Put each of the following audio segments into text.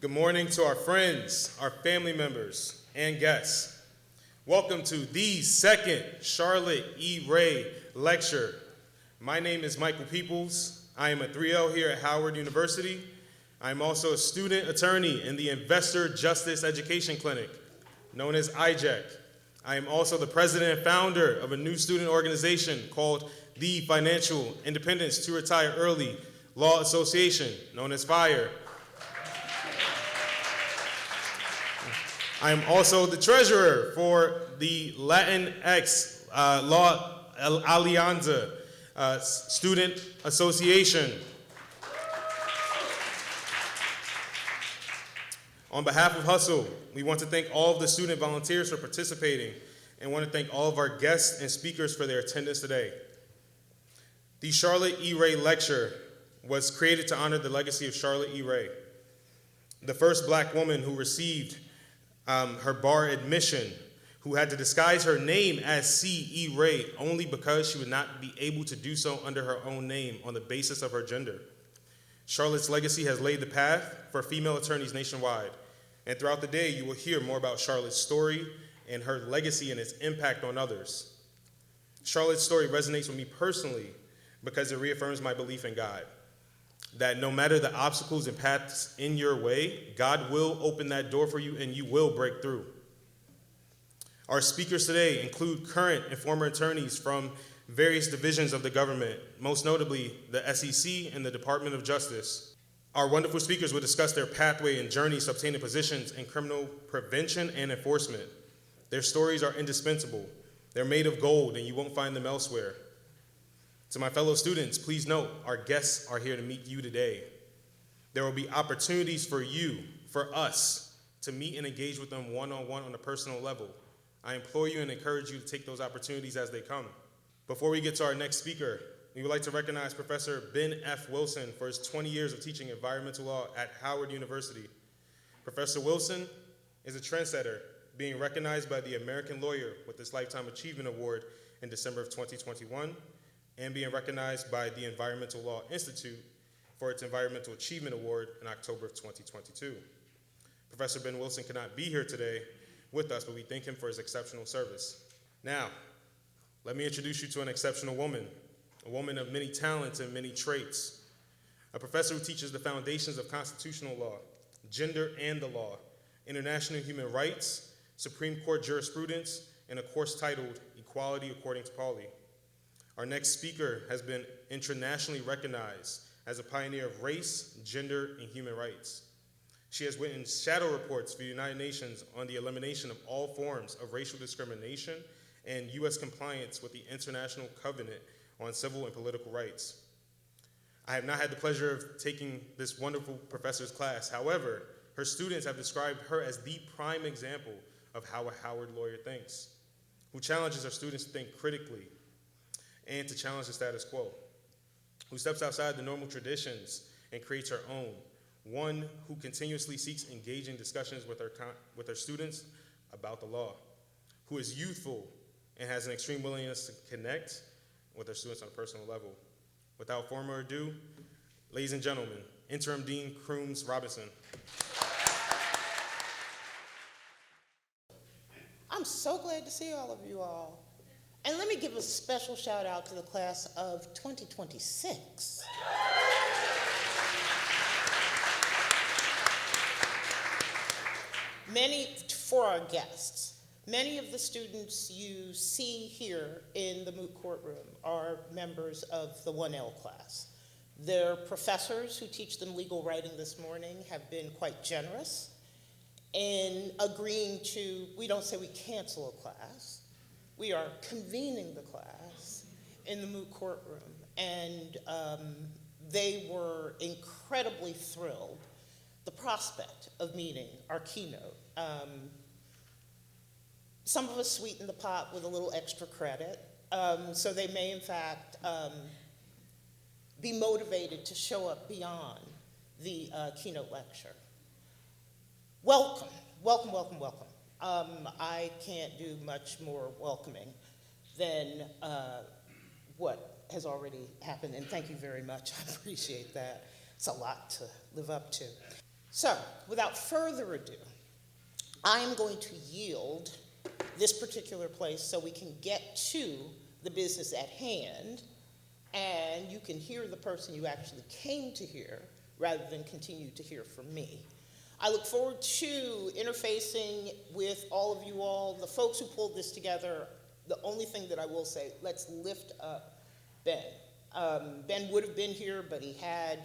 Good morning to our friends, our family members, and guests. Welcome to the second Charlotte E. Ray Lecture. My name is Michael Peoples. I am a 3L here at Howard University. I am also a student attorney in the Investor Justice Education Clinic, known as IJEC. I am also the president and founder of a new student organization called the Financial Independence to Retire Early Law Association, known as FIRE. I am also the treasurer for the Latinx Law Alianza Student Association. On behalf of Hustle, we want to thank all of the student volunteers for participating and want to thank all of our guests and speakers for their attendance today. The Charlotte E. Ray Lecture was created to honor the legacy of Charlotte E. Ray, the first black woman who received her bar admission, who had to disguise her name as C.E. Ray only because she would not be able to do so under her own name on the basis of her gender. Charlotte's legacy has laid the path for female attorneys nationwide, and throughout the day you will hear more about Charlotte's story and her legacy and its impact on others. Charlotte's story resonates with me personally because it reaffirms my belief in God, that no matter the obstacles and paths in your way, God will open that door for you and you will break through. Our speakers today include current and former attorneys from various divisions of the government, most notably the SEC and the Department of Justice. Our wonderful speakers will discuss their pathway and journeys to obtaining positions in criminal prevention and enforcement. Their stories are indispensable. They're made of gold and you won't find them elsewhere. To my fellow students, please note, our guests are here to meet you today. There will be opportunities for you, for us, to meet and engage with them one-on-one on a personal level. I implore you and encourage you to take those opportunities as they come. Before we get to our next speaker, we would like to recognize Professor Ben F. Wilson for his 20 years of teaching environmental law at Howard University. Professor Wilson is a trendsetter, being recognized by the American Lawyer with this Lifetime Achievement Award in December of 2021, and being recognized by the Environmental Law Institute for its Environmental Achievement Award in October of 2022. Professor Ben Wilson cannot be here today with us, but we thank him for his exceptional service. Now, let me introduce you to an exceptional woman, a woman of many talents and many traits, a professor who teaches the foundations of constitutional law, gender and the law, international human rights, Supreme Court jurisprudence, and a course titled Equality According to Pauli. Our next speaker has been internationally recognized as a pioneer of race, gender, and human rights. She has written shadow reports for the United Nations on the elimination of all forms of racial discrimination and U.S. compliance with the International Covenant on Civil and Political Rights. I have not had the pleasure of taking this wonderful professor's class. However, her students have described her as the prime example of how a Howard lawyer thinks, who challenges her students to think critically and to challenge the status quo, who steps outside the normal traditions and creates her own, one who continuously seeks engaging discussions with her students about the law, who is youthful and has an extreme willingness to connect with her students on a personal level. Without further ado, ladies and gentlemen, Interim Dean Crooms Robinson. I'm so glad to see all of you all. And let me give a special shout out to the class of 2026. For our guests, many of the students you see here in the moot courtroom are members of the 1L class. Their professors who teach them legal writing this morning have been quite generous in agreeing to, we don't say we cancel a class, we are convening the class in the moot courtroom. And they were incredibly thrilled, the prospect of meeting our keynote. Some of us sweeten the pot with a little extra credit, so they may in fact be motivated to show up beyond the keynote lecture. Welcome, welcome, welcome, welcome. I can't do much more welcoming than what has already happened, and thank you very much. I appreciate that. It's a lot to live up to. So, without further ado, I am going to yield this particular place so we can get to the business at hand, and you can hear the person you actually came to hear rather than continue to hear from me. I look forward to interfacing with all of you all, the folks who pulled this together. The only thing that I will say, let's lift up Ben. Ben would have been here, but he had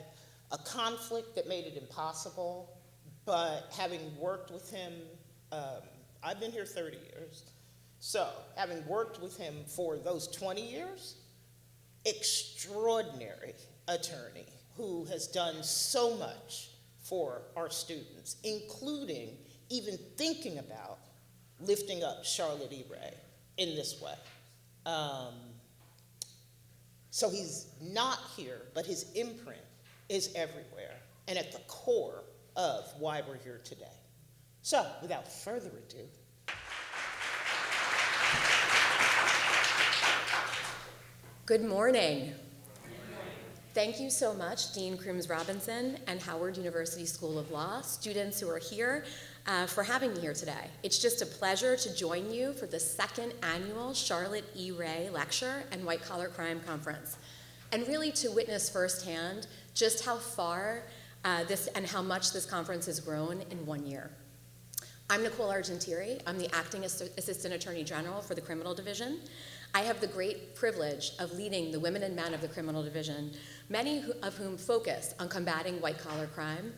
a conflict that made it impossible. But having worked with him, I've been here 30 years. So having worked with him for those 20 years, extraordinary attorney who has done so much for our students, including even thinking about lifting up Charlotte E. Ray in this way. So he's not here, but his imprint is everywhere and at the core of why we're here today. So, without further ado, good morning. Thank you so much, Dean Crooms-Robinson and Howard University School of Law, students who are here, for having me here today. It's just a pleasure to join you for the second annual Charlotte E. Ray Lecture and White Collar Crime Conference, and really to witness firsthand just how far and how much this conference has grown in 1 year. I'm Nicole Argentieri. I'm the Acting Assistant Attorney General for the Criminal Division. I have the great privilege of leading the women and men of the Criminal Division, many of whom focus on combating white-collar crime,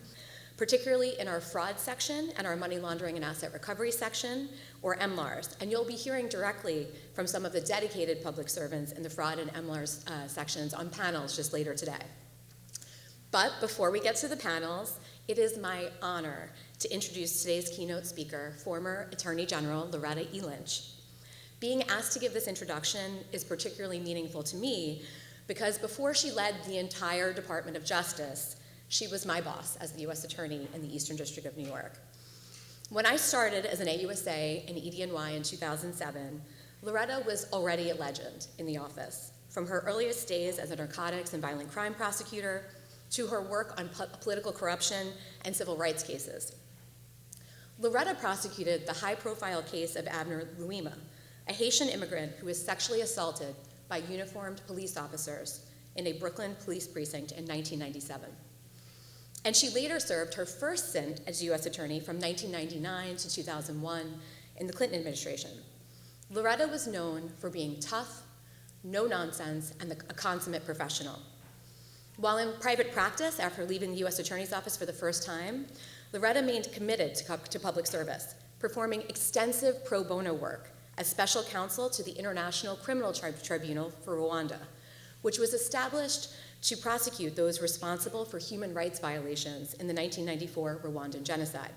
particularly in our fraud section and our money laundering and asset recovery section, or MLARS. And you'll be hearing directly from some of the dedicated public servants in the fraud and MLARS sections on panels just later today. But before we get to the panels, it is my honor to introduce today's keynote speaker, former Attorney General Loretta E. Lynch. Being asked to give this introduction is particularly meaningful to me because before she led the entire Department of Justice, she was my boss as the U.S. Attorney in the Eastern District of New York. When I started as an AUSA in ED&Y in 2007, Loretta was already a legend in the office, from her earliest days as a narcotics and violent crime prosecutor to her work on political corruption and civil rights cases. Loretta prosecuted the high-profile case of Abner Louima, a Haitian immigrant who was sexually assaulted by uniformed police officers in a Brooklyn police precinct in 1997. And she later served her first stint as U.S. Attorney from 1999 to 2001 in the Clinton administration. Loretta was known for being tough, no nonsense, and a consummate professional. While in private practice, after leaving the U.S. Attorney's Office for the first time, Loretta remained committed to public service, performing extensive pro bono work as special counsel to the International Criminal Tribunal for Rwanda, which was established to prosecute those responsible for human rights violations in the 1994 Rwandan genocide.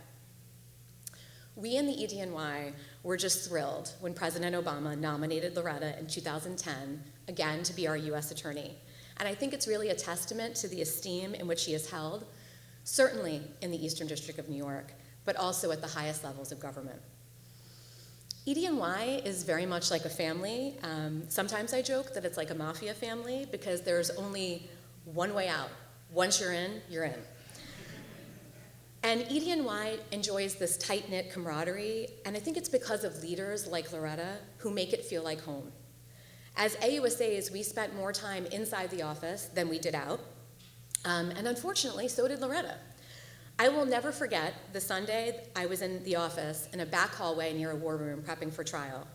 We in the ED&Y were just thrilled when President Obama nominated Loretta in 2010, again to be our U.S. Attorney. And I think it's really a testament to the esteem in which she is held, certainly in the Eastern District of New York, but also at the highest levels of government. ED&Y is very much like a family. Sometimes I joke that it's like a mafia family because there's only one way out. Once you're in, you're in. And ED&Y enjoys this tight-knit camaraderie, and I think it's because of leaders like Loretta who make it feel like home. As AUSAs, we spent more time inside the office than we did out, and unfortunately, so did Loretta. I will never forget the Sunday I was in the office in a back hallway near a war room prepping for trial.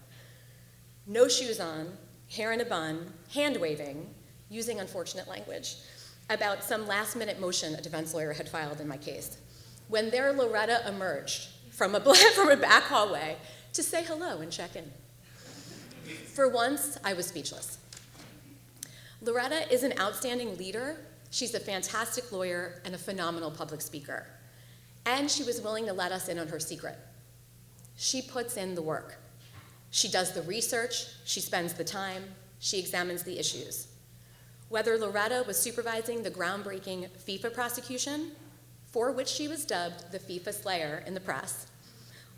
No shoes on, hair in a bun, hand-waving, using unfortunate language, about some last-minute motion a defense lawyer had filed in my case, when there Loretta emerged from a back hallway to say hello and check in. For once, I was speechless. Loretta is an outstanding leader. She's a fantastic lawyer and a phenomenal public speaker. And she was willing to let us in on her secret. She puts in the work. She does the research, she spends the time, she examines the issues. Whether Loretta was supervising the groundbreaking FIFA prosecution, for which she was dubbed the FIFA Slayer in the press,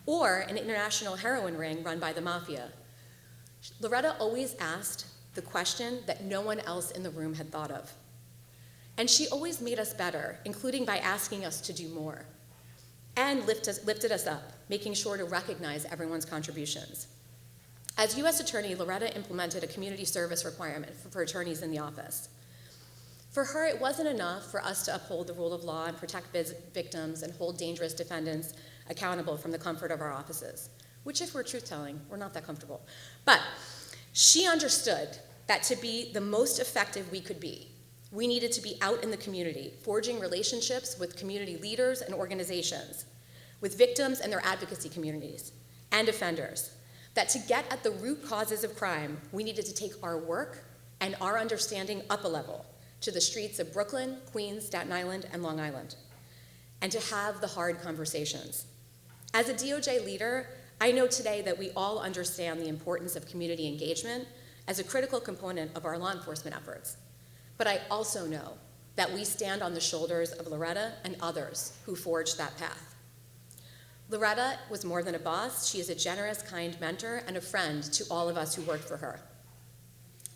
or an international heroin ring run by the mafia, Loretta always asked the question that no one else in the room had thought of. And she always made us better, including by asking us to do more. and lifted us up, making sure to recognize everyone's contributions. As U.S. Attorney, Loretta implemented a community service requirement for attorneys in the office. For her, it wasn't enough for us to uphold the rule of law and protect victims and hold dangerous defendants accountable from the comfort of our offices, which, if we're truth-telling, we're not that comfortable. But she understood that to be the most effective we could be, we needed to be out in the community, forging relationships with community leaders and organizations, with victims and their advocacy communities, and offenders. That to get at the root causes of crime, we needed to take our work and our understanding up a level to the streets of Brooklyn, Queens, Staten Island, and Long Island, and to have the hard conversations. As a DOJ leader, I know today that we all understand the importance of community engagement as a critical component of our law enforcement efforts. But I also know that we stand on the shoulders of Loretta and others who forged that path. Loretta was more than a boss. She is a generous, kind mentor and a friend to all of us who worked for her.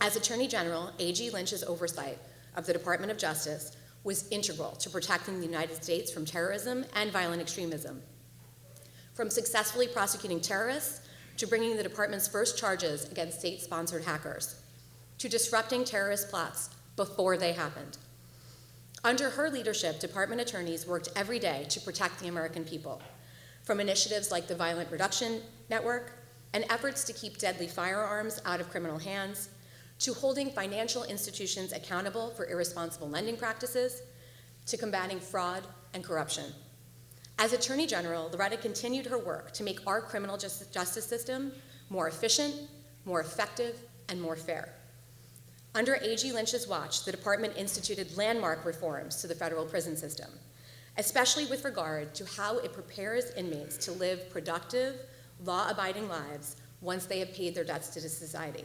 As Attorney General, AG Lynch's oversight of the Department of Justice was integral to protecting the United States from terrorism and violent extremism. From successfully prosecuting terrorists to bringing the department's first charges against state-sponsored hackers, to disrupting terrorist plots before they happened. Under her leadership, department attorneys worked every day to protect the American people, from initiatives like the Violent Reduction Network and efforts to keep deadly firearms out of criminal hands, to holding financial institutions accountable for irresponsible lending practices, to combating fraud and corruption. As Attorney General, Loretta continued her work to make our criminal justice system more efficient, more effective, and more fair. Under AG Lynch's watch, the department instituted landmark reforms to the federal prison system, especially with regard to how it prepares inmates to live productive, law-abiding lives once they have paid their debts to society.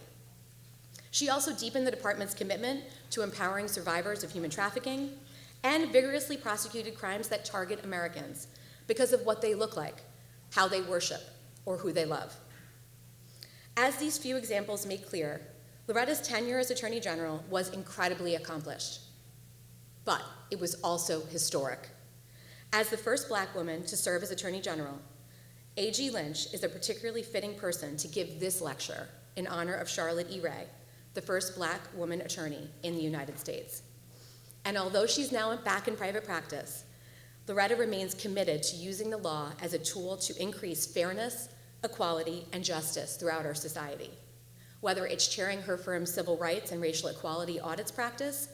She also deepened the department's commitment to empowering survivors of human trafficking and vigorously prosecuted crimes that target Americans because of what they look like, how they worship, or who they love. As these few examples make clear, Loretta's tenure as Attorney General was incredibly accomplished, but it was also historic. As the first Black woman to serve as Attorney General, AG Lynch is a particularly fitting person to give this lecture in honor of Charlotte E. Ray, the first Black woman attorney in the United States. And although she's now back in private practice, Loretta remains committed to using the law as a tool to increase fairness, equality, and justice throughout our society. Whether it's chairing her firm's civil rights and racial equality audits practice,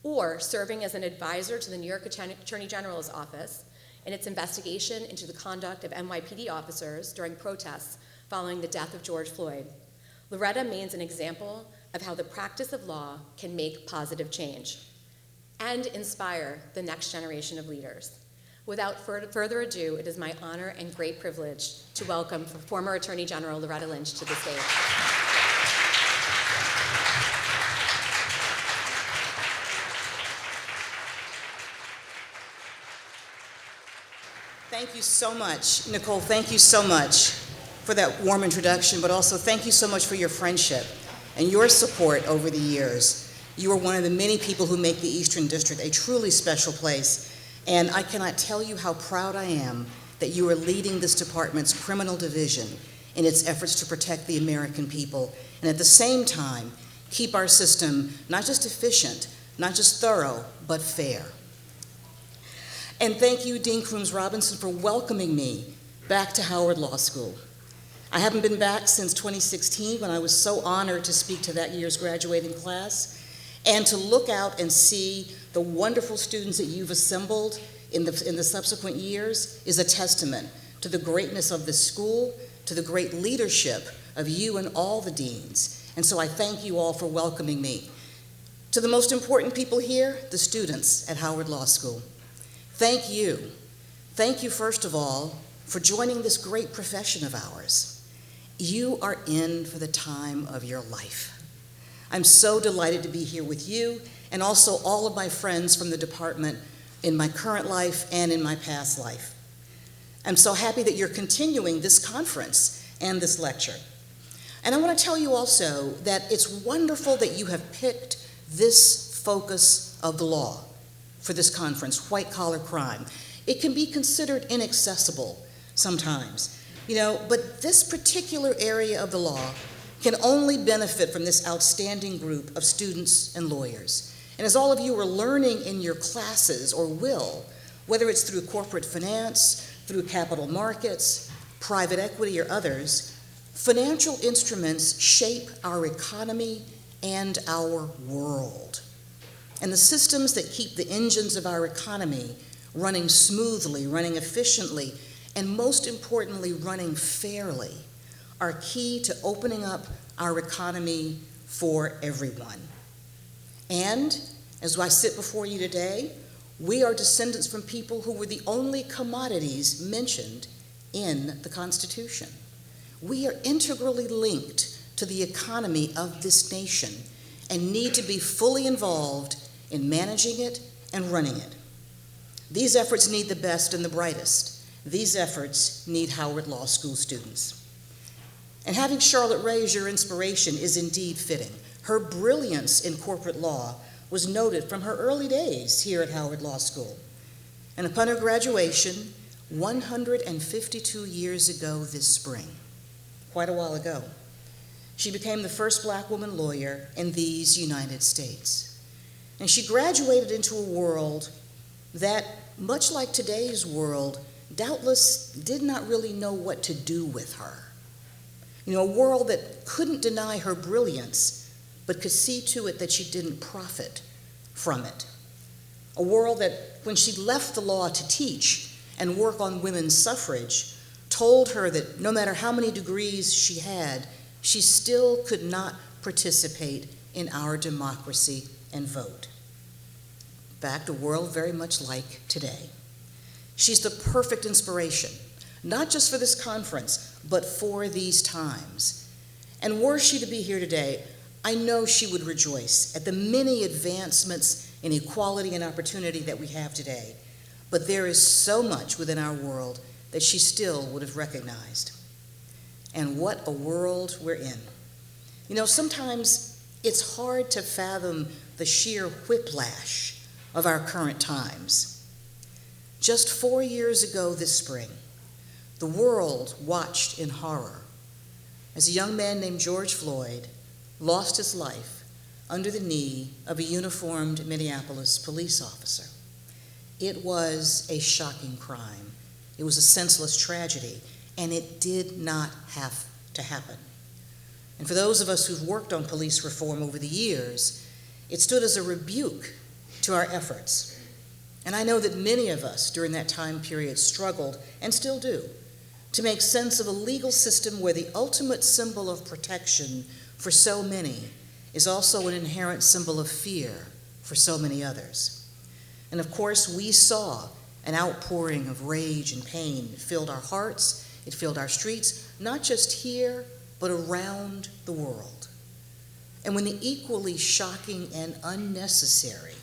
or serving as an advisor to the New York Attorney General's office in its investigation into the conduct of NYPD officers during protests following the death of George Floyd, Loretta remains an example of how the practice of law can make positive change and inspire the next generation of leaders. Without further ado, it is my honor and great privilege to welcome former Attorney General Loretta Lynch to the stage. Thank you so much, Nicole. Thank you so much for that warm introduction, but also thank you so much for your friendship and your support over the years. You are one of the many people who make the Eastern District a truly special place, and I cannot tell you how proud I am that you are leading this department's criminal division in its efforts to protect the American people, and at the same time, keep our system not just efficient, not just thorough, but fair. And thank you, Dean Crooms-Robinson, for welcoming me back to Howard Law School. I haven't been back since 2016 when I was so honored to speak to that year's graduating class, and to look out and see the wonderful students that you've assembled in the subsequent years is a testament to the greatness of this school, to the great leadership of you and all the deans. And so I thank you all for welcoming me. To the most important people here, the students at Howard Law School. Thank you. Thank you, first of all, for joining this great profession of ours. You are in for the time of your life. I'm so delighted to be here with you and also all of my friends from the department in my current life and in my past life. I'm so happy that you're continuing this conference and this lecture. And I want to tell you also that it's wonderful that you have picked this focus of the law for this conference, white-collar crime. It can be considered inaccessible sometimes, but this particular area of the law can only benefit from this outstanding group of students and lawyers. And as all of you are learning in your classes, or will, whether it's through corporate finance, through capital markets, private equity, or others, financial instruments shape our economy and our world. And the systems that keep the engines of our economy running smoothly, running efficiently, and most importantly, running fairly, are key to opening up our economy for everyone. And as I sit before you today, we are descendants from people who were the only commodities mentioned in the Constitution. We are integrally linked to the economy of this nation and need to be fully involved in managing it and running it. These efforts need the best and the brightest. These efforts need Howard Law School students. And having Charlotte Ray as your inspiration is indeed fitting. Her brilliance in corporate law was noted from her early days here at Howard Law School. And upon her graduation, 152 years ago this spring, quite a while ago, she became the first Black woman lawyer in these United States. And she graduated into a world that, much like today's world, doubtless did not really know what to do with her. A world that couldn't deny her brilliance, but could see to it that she didn't profit from it. A world that, when she left the law to teach and work on women's suffrage, told her that no matter how many degrees she had, she still could not participate in our democracy and vote. In fact, a world very much like today. She's the perfect inspiration, not just for this conference, but for these times. And were she to be here today, I know she would rejoice at the many advancements in equality and opportunity that we have today. But there is so much within our world that she still would have recognized. And what a world we're in. Sometimes it's hard to fathom the sheer whiplash of our current times. Just 4 years ago this spring, the world watched in horror as a young man named George Floyd lost his life under the knee of a uniformed Minneapolis police officer. It was a shocking crime. It was a senseless tragedy, and it did not have to happen. And for those of us who've worked on police reform over the years, it stood as a rebuke to our efforts. And I know that many of us during that time period struggled, and still do, to make sense of a legal system where the ultimate symbol of protection for so many is also an inherent symbol of fear for so many others. And of course, we saw an outpouring of rage and pain. It filled our hearts, it filled our streets, not just here, but around the world. And when the equally shocking and unnecessary,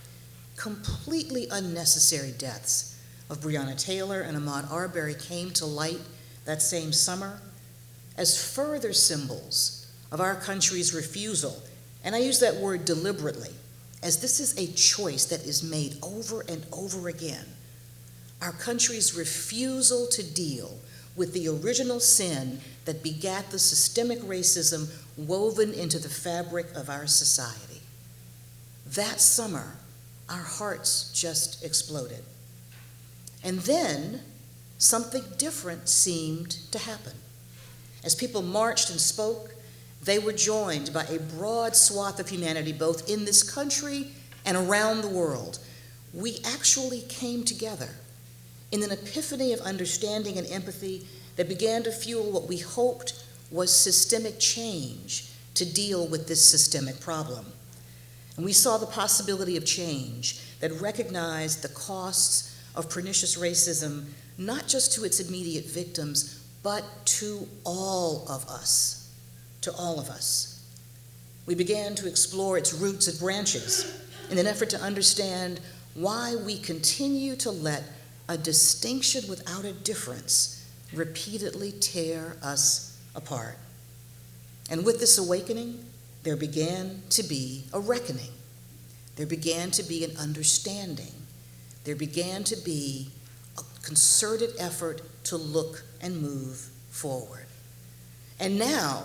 completely unnecessary deaths of Breonna Taylor and Ahmaud Arbery came to light that same summer as further symbols of our country's refusal, and I use that word deliberately, as this is a choice that is made over and over again, our country's refusal to deal with the original sin that begat the systemic racism woven into the fabric of our society. That summer, our hearts just exploded. And then something different seemed to happen. As people marched and spoke, they were joined by a broad swath of humanity, both in this country and around the world. We actually came together in an epiphany of understanding and empathy that began to fuel what we hoped was systemic change to deal with this systemic problem. And we saw the possibility of change that recognized the costs of pernicious racism, not just to its immediate victims, but to all of us. To all of us. We began to explore its roots and branches in an effort to understand why we continue to let a distinction without a difference repeatedly tear us apart. And with this awakening, there began to be a reckoning. There began to be an understanding. There began to be a concerted effort to look and move forward. And now,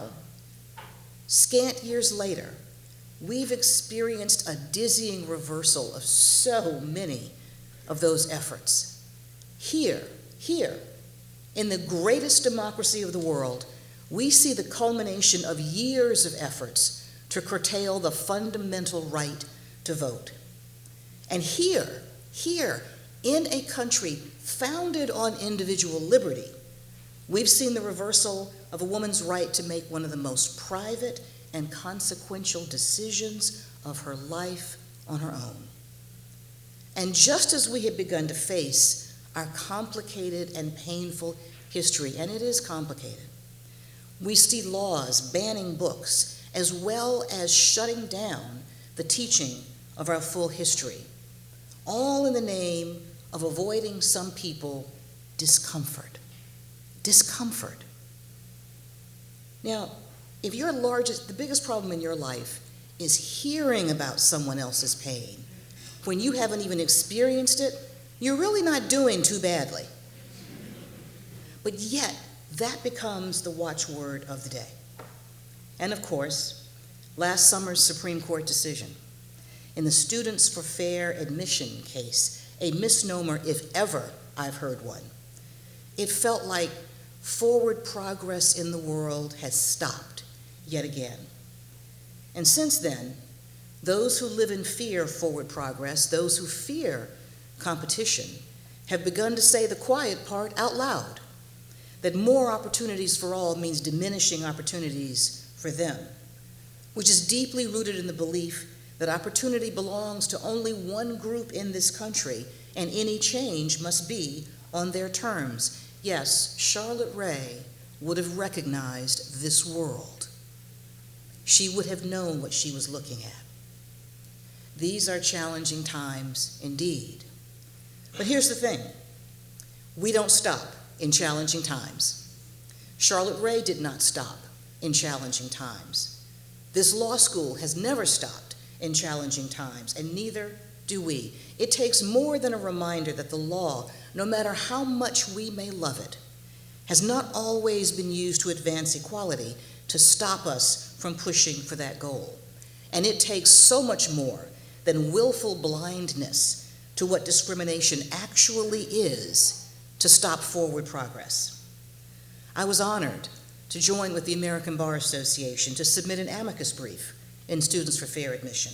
scant years later, we've experienced a dizzying reversal of so many of those efforts. Here, in the greatest democracy of the world, we see the culmination of years of efforts to curtail the fundamental right to vote. And here, in a country founded on individual liberty, we've seen the reversal of a woman's right to make one of the most private and consequential decisions of her life on her own. And just as we have begun to face our complicated and painful history, and it is complicated, we see laws banning books as well as shutting down the teaching of our full history, all in the name of avoiding some people discomfort. Discomfort. Now, if the biggest problem in your life is hearing about someone else's pain when you haven't even experienced it, you're really not doing too badly. But yet, that becomes the watchword of the day. And of course, last summer's Supreme Court decision in the Students for Fair Admission case, a misnomer if ever I've heard one. It felt like forward progress in the world has stopped yet again. And since then, those who live in fear of forward progress, those who fear competition, have begun to say the quiet part out loud, that more opportunities for all means diminishing opportunities for them, which is deeply rooted in the belief that opportunity belongs to only one group in this country, and any change must be on their terms. Yes, Charlotte Ray would have recognized this world. She would have known what she was looking at. These are challenging times indeed. But here's the thing. We don't stop in challenging times. Charlotte Ray did not stop in challenging times. This law school has never stopped in challenging times, and neither do we. It takes more than a reminder that the law, no matter how much we may love it, has not always been used to advance equality, to stop us from pushing for that goal. And it takes so much more than willful blindness to what discrimination actually is to stop forward progress. I was honored to join with the American Bar Association to submit an amicus brief in Students for Fair Admission.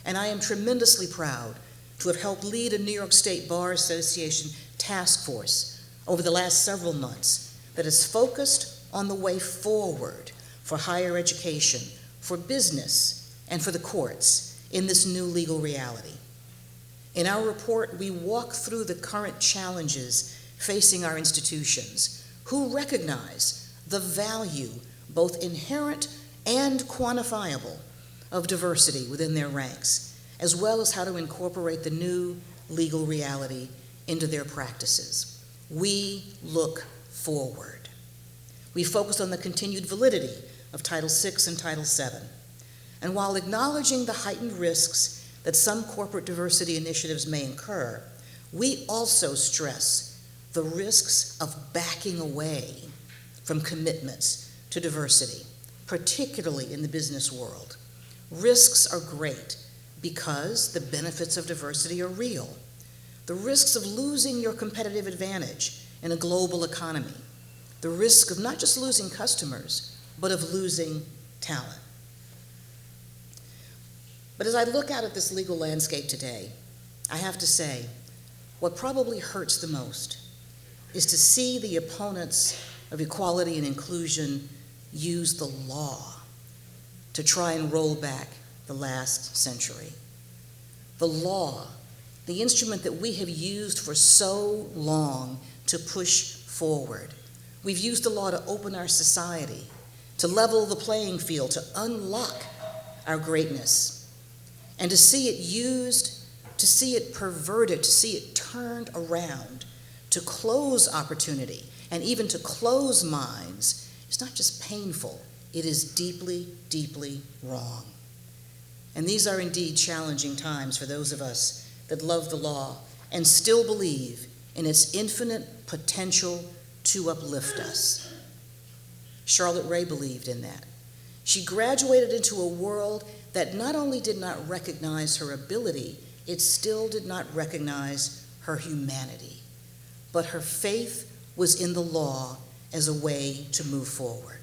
And I am tremendously proud to have helped lead a New York State Bar Association task force over the last several months that is focused on the way forward for higher education, for business, and for the courts in this new legal reality. In our report, we walk through the current challenges facing our institutions, who recognize the value, both inherent and quantifiable, of diversity within their ranks, as well as how to incorporate the new legal reality into their practices. We look forward. We focus on the continued validity of Title VI and Title VII. And while acknowledging the heightened risks that some corporate diversity initiatives may incur, we also stress the risks of backing away from commitments to diversity, particularly in the business world. Risks are great because the benefits of diversity are real. The risks of losing your competitive advantage in a global economy. The risk of not just losing customers, but of losing talent. But as I look out at this legal landscape today, I have to say, what probably hurts the most is to see the opponents of equality and inclusion use the law to try and roll back the last century. The law, the instrument that we have used for so long to push forward. We've used the law to open our society, to level the playing field, to unlock our greatness, and to see it used, to see it perverted, to see it turned around, to close opportunity, and even to close minds, is not just painful, it is deeply, deeply wrong. And these are indeed challenging times for those of us that love the law and still believe in its infinite potential to uplift us. Charlotte Ray believed in that. She graduated into a world that not only did not recognize her ability, it still did not recognize her humanity. But her faith was in the law as a way to move forward.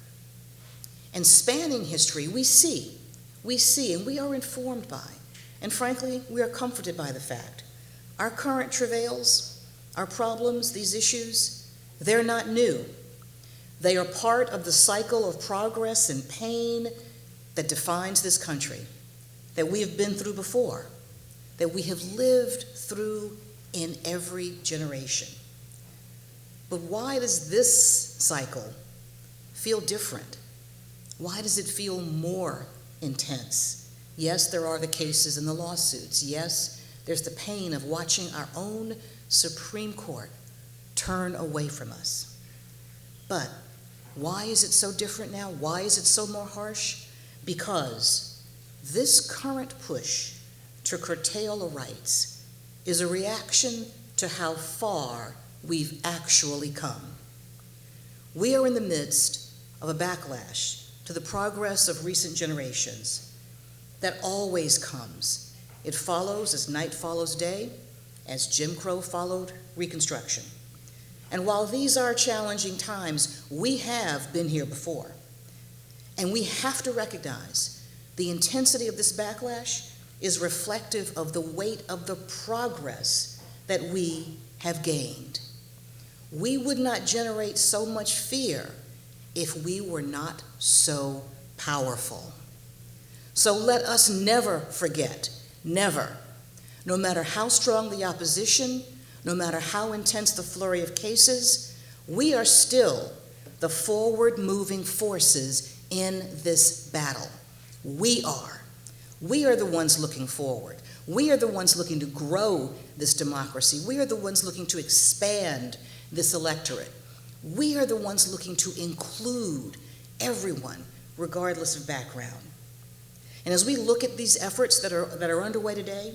And spanning history, we see, and we are informed by, and frankly, we are comforted by the fact our current travails, our problems, these issues, they're not new. They are part of the cycle of progress and pain that defines this country, that we have been through before, that we have lived through in every generation. But why does this cycle feel different? Why does it feel more intense? Yes, there are the cases and the lawsuits. Yes, there's the pain of watching our own Supreme Court turn away from us. But why is it so different now? Why is it so more harsh? Because this current push to curtail the rights is a reaction to how far we've actually come. We are in the midst of a backlash to the progress of recent generations that always comes. It follows as night follows day, as Jim Crow followed Reconstruction. And while these are challenging times, we have been here before. And we have to recognize the intensity of this backlash is reflective of the weight of the progress that we have gained. We would not generate so much fear if we were not so powerful. So let us never forget, never, no matter how strong the opposition, no matter how intense the flurry of cases, we are still the forward-moving forces in this battle. We are. We are the ones looking forward. We are the ones looking to grow this democracy. We are the ones looking to expand this electorate. We are the ones looking to include everyone, regardless of background. And as we look at these efforts that are underway today,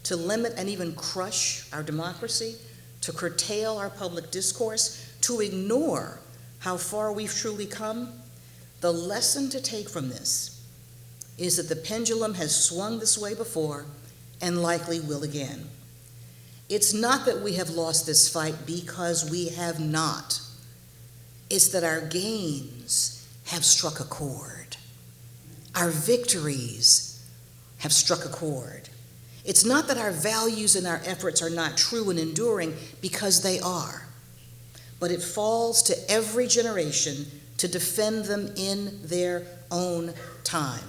to limit and even crush our democracy, to curtail our public discourse, to ignore how far we've truly come, the lesson to take from this is that the pendulum has swung this way before and likely will again. It's not that we have lost this fight, because we have not. It's that our gains have struck a chord. Our victories have struck a chord. It's not that our values and our efforts are not true and enduring, because they are. But it falls to every generation to defend them in their own time.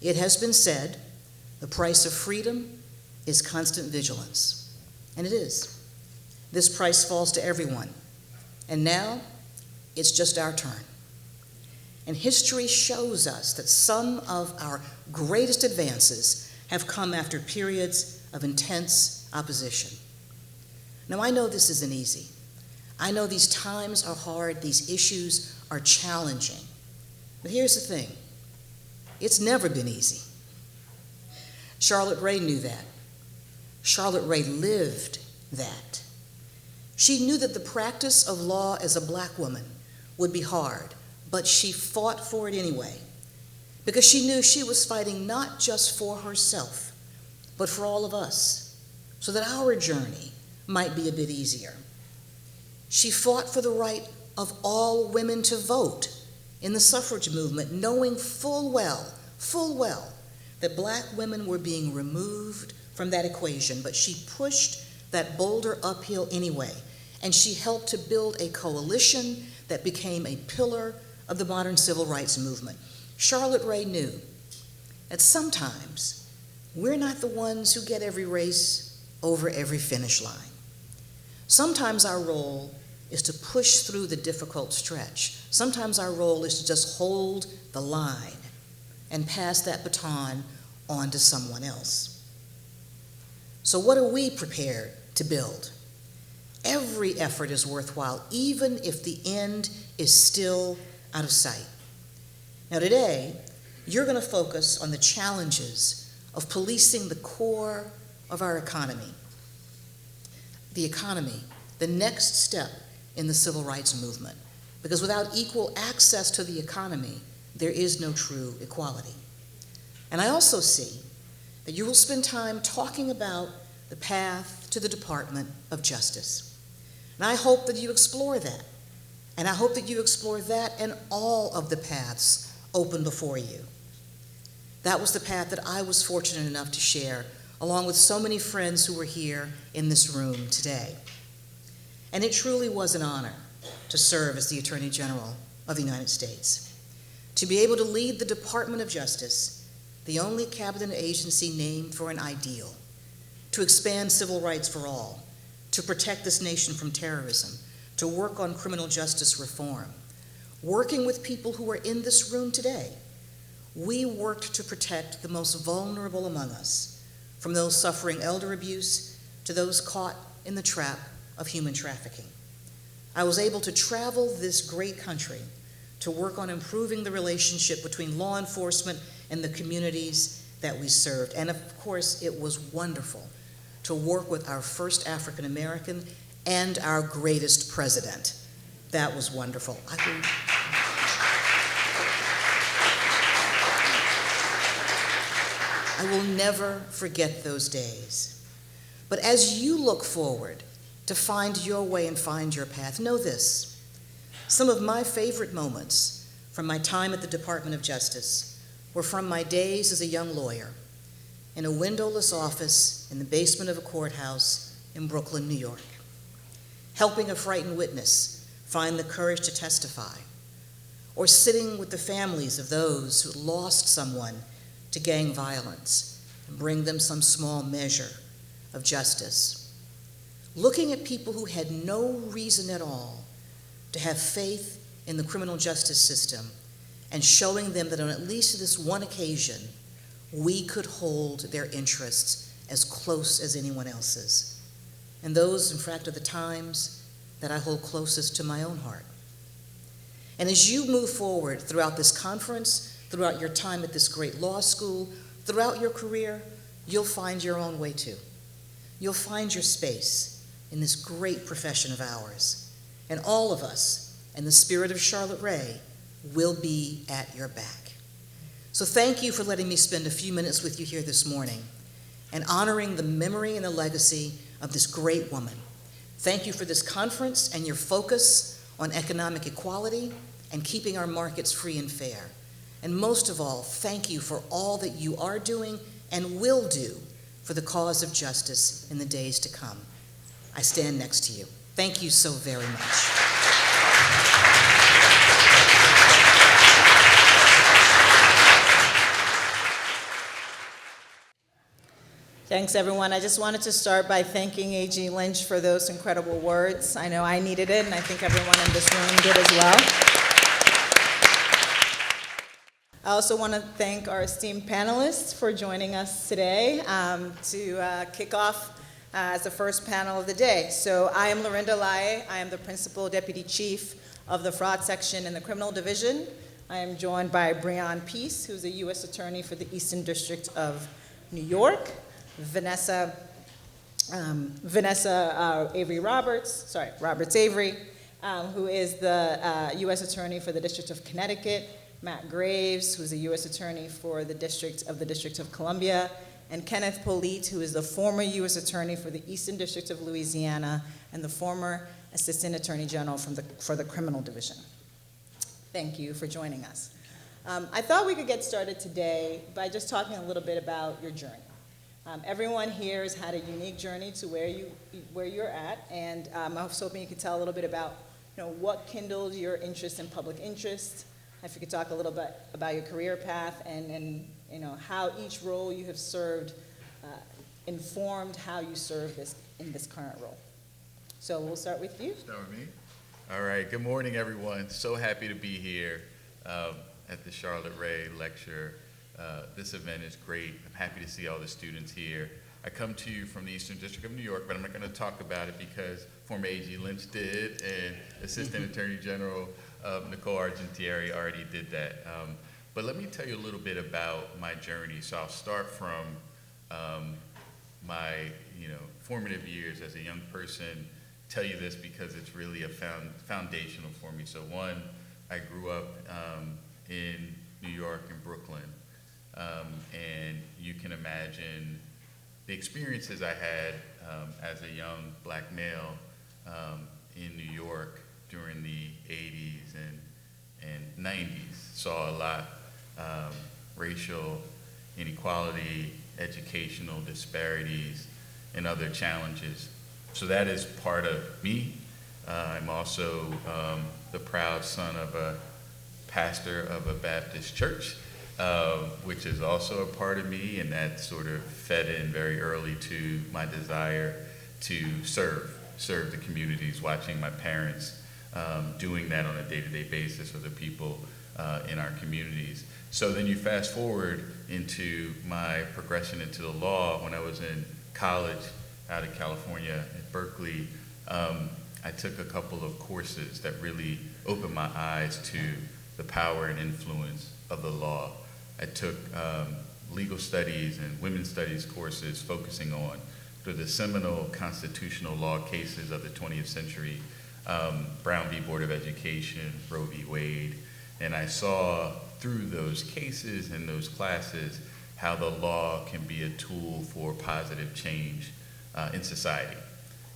It has been said, the price of freedom is constant vigilance. And it is. This price falls to everyone. And now, it's just our turn. And history shows us that some of our greatest advances have come after periods of intense opposition. Now, I know this isn't easy. I know these times are hard, these issues are challenging. But here's the thing, it's never been easy. Charlotte Ray knew that. Charlotte Ray lived that. She knew that the practice of law as a Black woman would be hard, but she fought for it anyway, because she knew she was fighting not just for herself, but for all of us, so that our journey might be a bit easier. She fought for the right of all women to vote in the suffrage movement, knowing full well, that Black women were being removed from that equation, but she pushed that boulder uphill anyway, and she helped to build a coalition that became a pillar of the modern civil rights movement. Charlotte Ray knew that sometimes we're not the ones who get every race over every finish line. Sometimes our role is to push through the difficult stretch. Sometimes our role is to just hold the line and pass that baton on to someone else. So what are we prepared to build? Every effort is worthwhile, even if the end is still out of sight. Now today, you're going to focus on the challenges of policing the core of our economy. The economy the next step in the civil rights movement, because without equal access to the economy, there is no true equality. And I also see that you will spend time talking about the path to the Department of Justice. And I hope that you explore that. And I hope that you explore that and all of the paths open before you. That was the path that I was fortunate enough to share, along with so many friends who were here in this room today. And it truly was an honor to serve as the Attorney General of the United States, to be able to lead the Department of Justice, the only cabinet agency named for an ideal, to expand civil rights for all, to protect this nation from terrorism, to work on criminal justice reform. Working with people who are in this room today, we worked to protect the most vulnerable among us, from those suffering elder abuse to those caught in the trap of human trafficking. I was able to travel this great country to work on improving the relationship between law enforcement and the communities that we served. And of course, it was wonderful to work with our first African American and our greatest president. That was wonderful. I will never forget those days. But as you look forward to find your way and find your path, know this: some of my favorite moments from my time at the Department of Justice were from my days as a young lawyer in a windowless office in the basement of a courthouse in Brooklyn, New York, helping a frightened witness find the courage to testify, or sitting with the families of those who lost someone to gang violence and bring them some small measure of justice. Looking at people who had no reason at all to have faith in the criminal justice system and showing them that on at least this one occasion, we could hold their interests as close as anyone else's. And those, in fact, are the times that I hold closest to my own heart. And as you move forward throughout this conference, throughout your time at this great law school, throughout your career, you'll find your own way too. You'll find your space in this great profession of ours. And all of us, in the spirit of Charlotte Ray, will be at your back. So thank you for letting me spend a few minutes with you here this morning and honoring the memory and the legacy of this great woman. Thank you for this conference and your focus on economic equality and keeping our markets free and fair. And most of all, thank you for all that you are doing and will do for the cause of justice in the days to come. I stand next to you. Thank you so very much. Thanks, everyone. I just wanted to start by thanking AG Lynch for those incredible words. I know I needed it, and I think everyone in this room did as well. I also want to thank our esteemed panelists for joining us today to kick off as the first panel of the day. So I am Lorinda. I am the Principal Deputy Chief of the Fraud Section in the Criminal Division. I am joined by Breon, who's a U.S. Attorney for the Eastern District of New York, Vanessa Avery Roberts Avery, who is the U.S. Attorney for the District of Connecticut, Matt Graves, who's a U.S. Attorney for the District of Columbia, and Kenneth, who is the former U.S. Attorney for the Eastern District of Louisiana and the former Assistant Attorney General for the Criminal Division. Thank you for joining us. I thought we could get started today by just talking a little bit about your journey. Everyone here has had a unique journey to where you're at, and I was hoping you could tell a little bit about what kindled your interest in public interest. If you could talk a little bit about your career path and how each role you have served informed how you serve in this current role. So we'll start with you. Start with me. All right. Good morning, everyone. So happy to be here at the Charlotte Ray lecture. This event is great. I'm happy to see all the students here. I come to you from the Eastern District of New York, but I'm not going to talk about it because former AG Lynch did, and Assistant Attorney General Nicole Argentieri already did that. But let me tell you a little bit about my journey. So I'll start from my formative years as a young person tell you this because it's really a foundational for me. So one, I grew up in New York and Brooklyn, and you can imagine the experiences I had as a young black male in New York during the 80s and 90s. Saw a lot, racial inequality, educational disparities, and other challenges. So that is part of me. I'm also the proud son of a pastor of a Baptist church, which is also a part of me, and that sort of fed in very early to my desire to serve the communities, watching my parents doing that on a day-to-day basis for the people in our communities. So then you fast forward into my progression into the law. When I was in college out of California at Berkeley, I took a couple of courses that really opened my eyes to the power and influence of the law. I took legal studies and women's studies courses focusing on the seminal constitutional law cases of the 20th century, Brown v. Board of Education, Roe v. Wade, and I saw through those cases and those classes how the law can be a tool for positive change in society.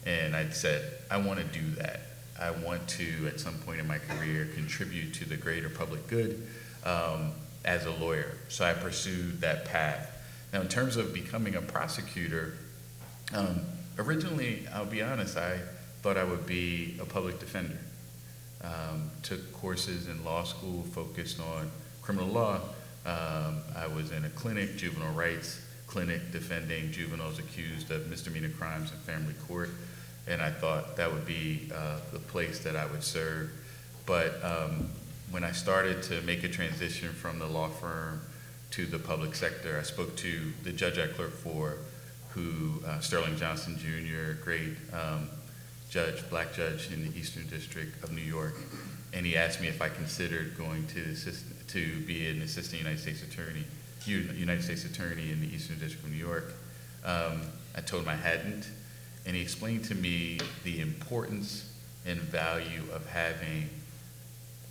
And I said, I want to do that. I want to, at some point in my career, contribute to the greater public good as a lawyer. So I pursued that path. Now, in terms of becoming a prosecutor, originally, I'll be honest, I thought I would be a public defender. Took courses in law school focused on criminal law. I was in a clinic, juvenile rights clinic, defending juveniles accused of misdemeanor crimes in family court. And I thought that would be the place that I would serve. But when I started to make a transition from the law firm to the public sector, I spoke to the judge I clerked for, who, Sterling Johnson Jr., great judge, black judge in the Eastern District of New York. And he asked me if I considered going to be an assistant United States attorney in the Eastern District of New York. I told him I hadn't. And he explained to me the importance and value of having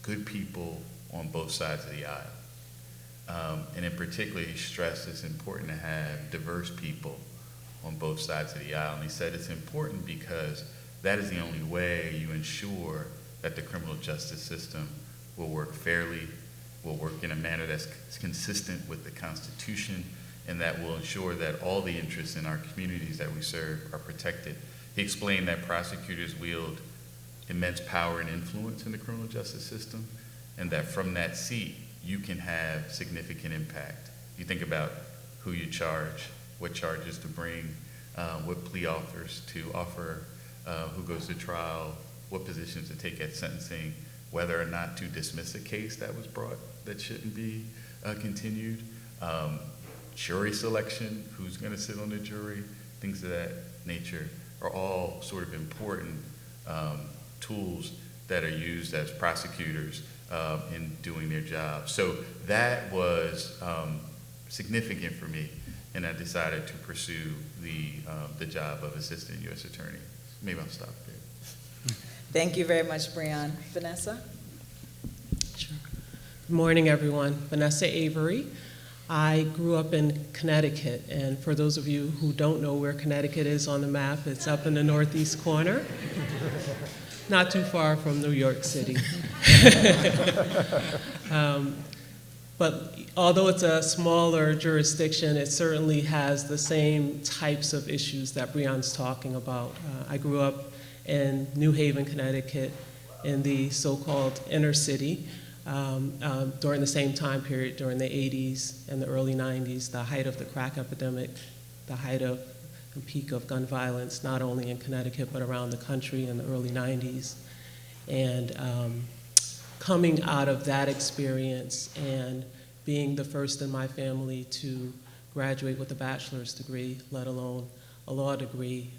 good people on both sides of the aisle. And in particular, he stressed it's important to have diverse people on both sides of the aisle. And he said it's important because that is the only way you ensure that the criminal justice system will work fairly, will work in a manner that's consistent with the Constitution, and that will ensure that all the interests in our communities that we serve are protected. He explained that prosecutors wield immense power and influence in the criminal justice system, and that from that seat, you can have significant impact. You think about who you charge, what charges to bring, what plea offers to offer, who goes to trial, what positions to take at sentencing, whether or not to dismiss a case that was brought that shouldn't be continued, jury selection, who's going to sit on the jury, things of that nature are all sort of important tools that are used as prosecutors in doing their job. So that was significant for me, and I decided to pursue the job of Assistant U.S. Attorney. Maybe I'll stop there. Thank you very much, Breon. Vanessa? Sure. Good morning, everyone. Vanessa Avery. I grew up in Connecticut, and for those of you who don't know where Connecticut is on the map, it's up in the northeast corner, not too far from New York City. But although it's a smaller jurisdiction, it certainly has the same types of issues that Breon's talking about. I grew up in New Haven, Connecticut, in the so-called inner city. During the same time period, during the 80s and the early 90s, the height of the crack epidemic, the height of the peak of gun violence, not only in Connecticut but around the country in the early 90s. And coming out of that experience and being the first in my family to graduate with a bachelor's degree, let alone a law degree,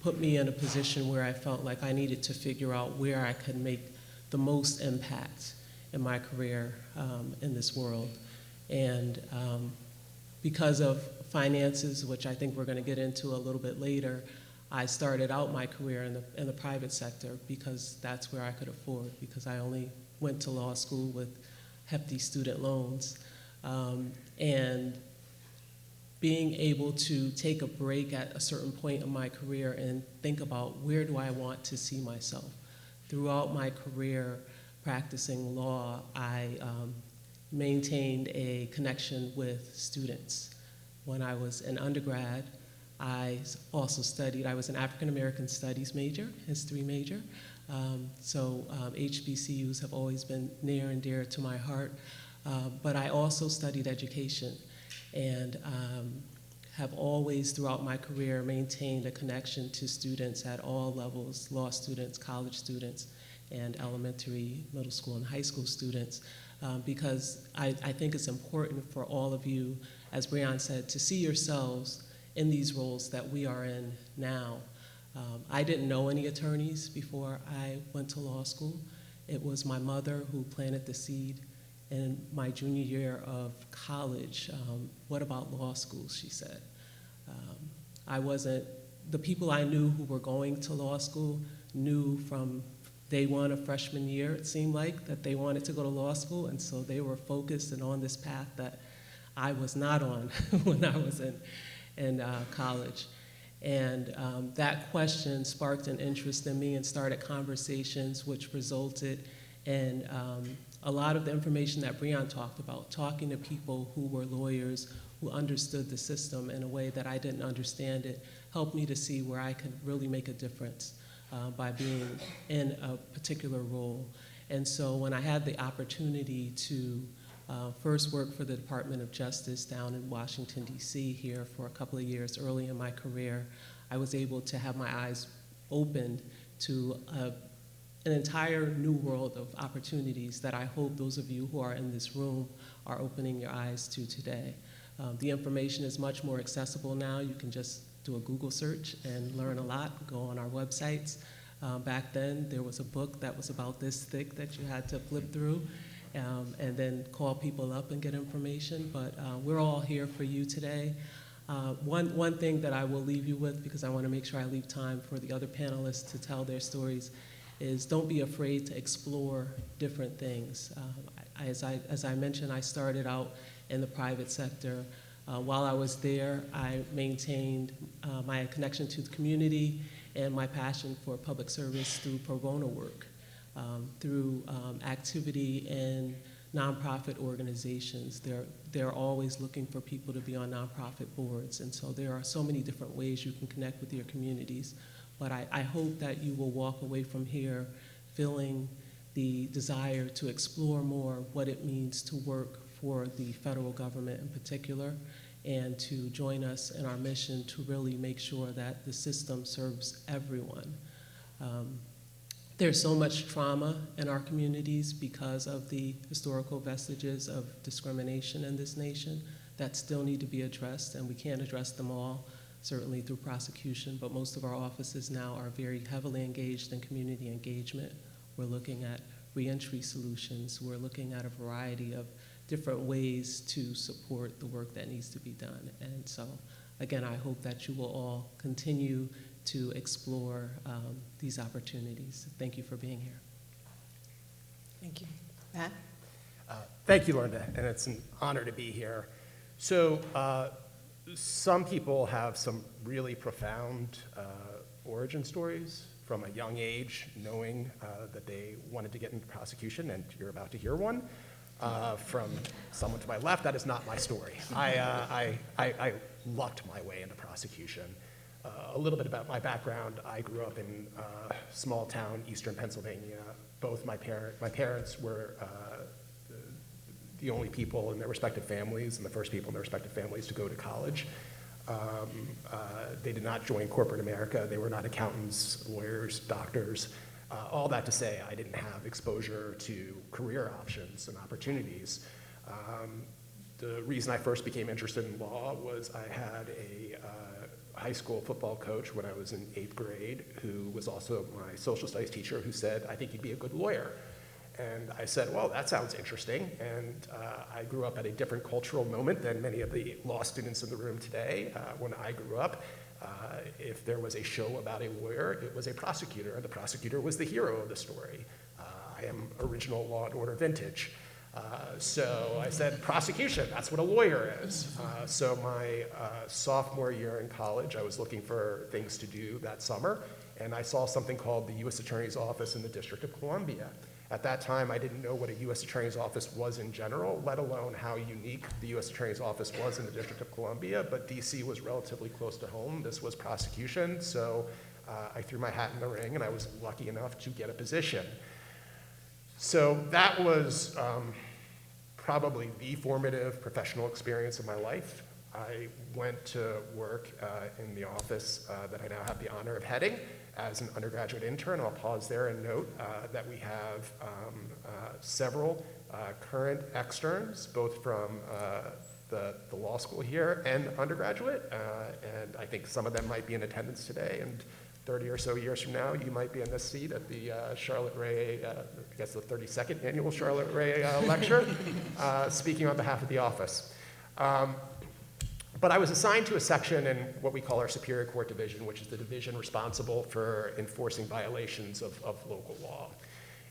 put me in a position where I felt like I needed to figure out where I could make the most impact in my career in this world. And because of finances, which I think we're going to get into a little bit later, I started out my career in the private sector because that's where I could afford, because I only went to law school with hefty student loans. And being able to take a break at a certain point in my career and think about where do I want to see myself. Throughout my career practicing law, I maintained a connection with students. When I was an undergrad, I also studied, I was an African American Studies major, history major. So HBCUs have always been near and dear to my heart. But I also studied education and have always throughout my career maintained a connection to students at all levels, law students, college students, and elementary, middle school, and high school students, because I think it's important for all of you, as Breon said, to see yourselves in these roles that we are in now. I didn't know any attorneys before I went to law school. It was my mother who planted the seed in my junior year of college. What about law school, she said. The people I knew who were going to law school knew from day one of freshman year, it seemed like, that they wanted to go to law school, and so they were focused and on this path that I was not on when I was in college. And that question sparked an interest in me and started conversations which resulted in a lot of the information that Breon talked about, talking to people who were lawyers, who understood the system in a way that I didn't understand it, helped me to see where I could really make a difference by being in a particular role. And so when I had the opportunity to first work for the Department of Justice down in Washington, D.C. here for a couple of years early in my career, I was able to have my eyes opened to an entire new world of opportunities that I hope those of you who are in this room are opening your eyes to today. The information is much more accessible now. You can just do a Google search and learn a lot, go on our websites. Back then, there was a book that was about this thick that you had to flip through and then call people up and get information, but we're all here for you today. One thing that I will leave you with, because I want to make sure I leave time for the other panelists to tell their stories, is don't be afraid to explore different things. As I mentioned, I started out in the private sector. While I was there, I maintained my connection to the community and my passion for public service through pro bono work, through activity in nonprofit organizations. They're always looking for people to be on nonprofit boards, and so there are so many different ways you can connect with your communities. But I hope that you will walk away from here feeling the desire to explore more what it means to work for the federal government in particular, and to join us in our mission to really make sure that the system serves everyone. There's so much trauma in our communities because of the historical vestiges of discrimination in this nation that still need to be addressed, and we can't address them all, certainly through prosecution, but most of our offices now are very heavily engaged in community engagement. We're looking at reentry solutions. We're looking at a variety of different ways to support the work that needs to be done. And so, again, I hope that you will all continue to explore these opportunities. Thank you for being here. Thank you. Matt? Thank you, Lorinda, and it's an honor to be here. So some people have some really profound origin stories from a young age, knowing that they wanted to get into prosecution, and you're about to hear one. From someone to my left, that is not my story. I lucked my way into prosecution. A little bit about my background: I grew up in small town, eastern Pennsylvania. Both my parents were the only people in their respective families, and the first people in their respective families to go to college. They did not join corporate America. They were not accountants, lawyers, doctors. All that to say, I didn't have exposure to career options and opportunities. The reason I first became interested in law was I had a high school football coach when I was in 8th grade who was also my social studies teacher, who said, "I think you'd be a good lawyer." And I said, well, that sounds interesting. And I grew up at a different cultural moment than many of the law students in the room today. When I grew up, If there was a show about a lawyer, it was a prosecutor, and the prosecutor was the hero of the story. I am original Law and Order vintage. So I said, prosecution, that's what a lawyer is. So my sophomore year in college, I was looking for things to do that summer, and I saw something called the U.S. Attorney's Office in the District of Columbia. At that time, I didn't know what a U.S. Attorney's Office was in general, let alone how unique the U.S. Attorney's Office was in the District of Columbia, but D.C. was relatively close to home. This was prosecution, so I threw my hat in the ring, and I was lucky enough to get a position. So that was probably the formative professional experience of my life. I went to work in the office that I now have the honor of heading as an undergraduate intern. I'll pause there and note that we have several current externs, both from the law school here and undergraduate, and I think some of them might be in attendance today, and 30 or so years from now, you might be in this seat at the Charlotte Ray, I guess the 32nd annual Charlotte Ray lecture, speaking on behalf of the office. But I was assigned to a section in what we call our Superior Court Division, which is the division responsible for enforcing violations of local law.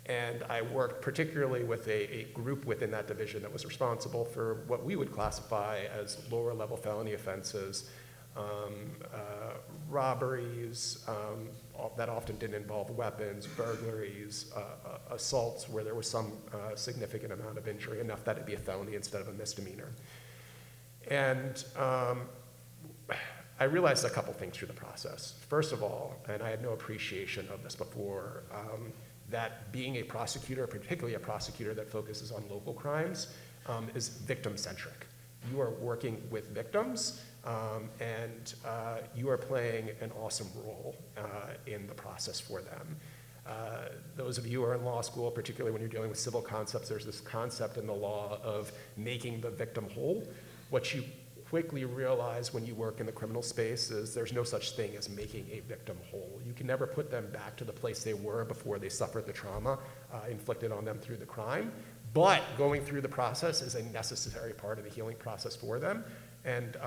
And I worked particularly with a group within that division that was responsible for what we would classify as lower level felony offenses, robberies that often didn't involve weapons, burglaries, assaults where there was some significant amount of injury, enough that it'd be a felony instead of a misdemeanor. And I realized a couple things through the process. First of all, and I had no appreciation of this before, that being a prosecutor, particularly a prosecutor that focuses on local crimes, is victim-centric. You are working with victims, and you are playing an awesome role in the process for them. Those of you who are in law school, particularly when you're dealing with civil concepts, there's this concept in the law of making the victim whole. What you quickly realize when you work in the criminal space is there's no such thing as making a victim whole. You can never put them back to the place they were before they suffered the trauma inflicted on them through the crime, but going through the process is a necessary part of the healing process for them. And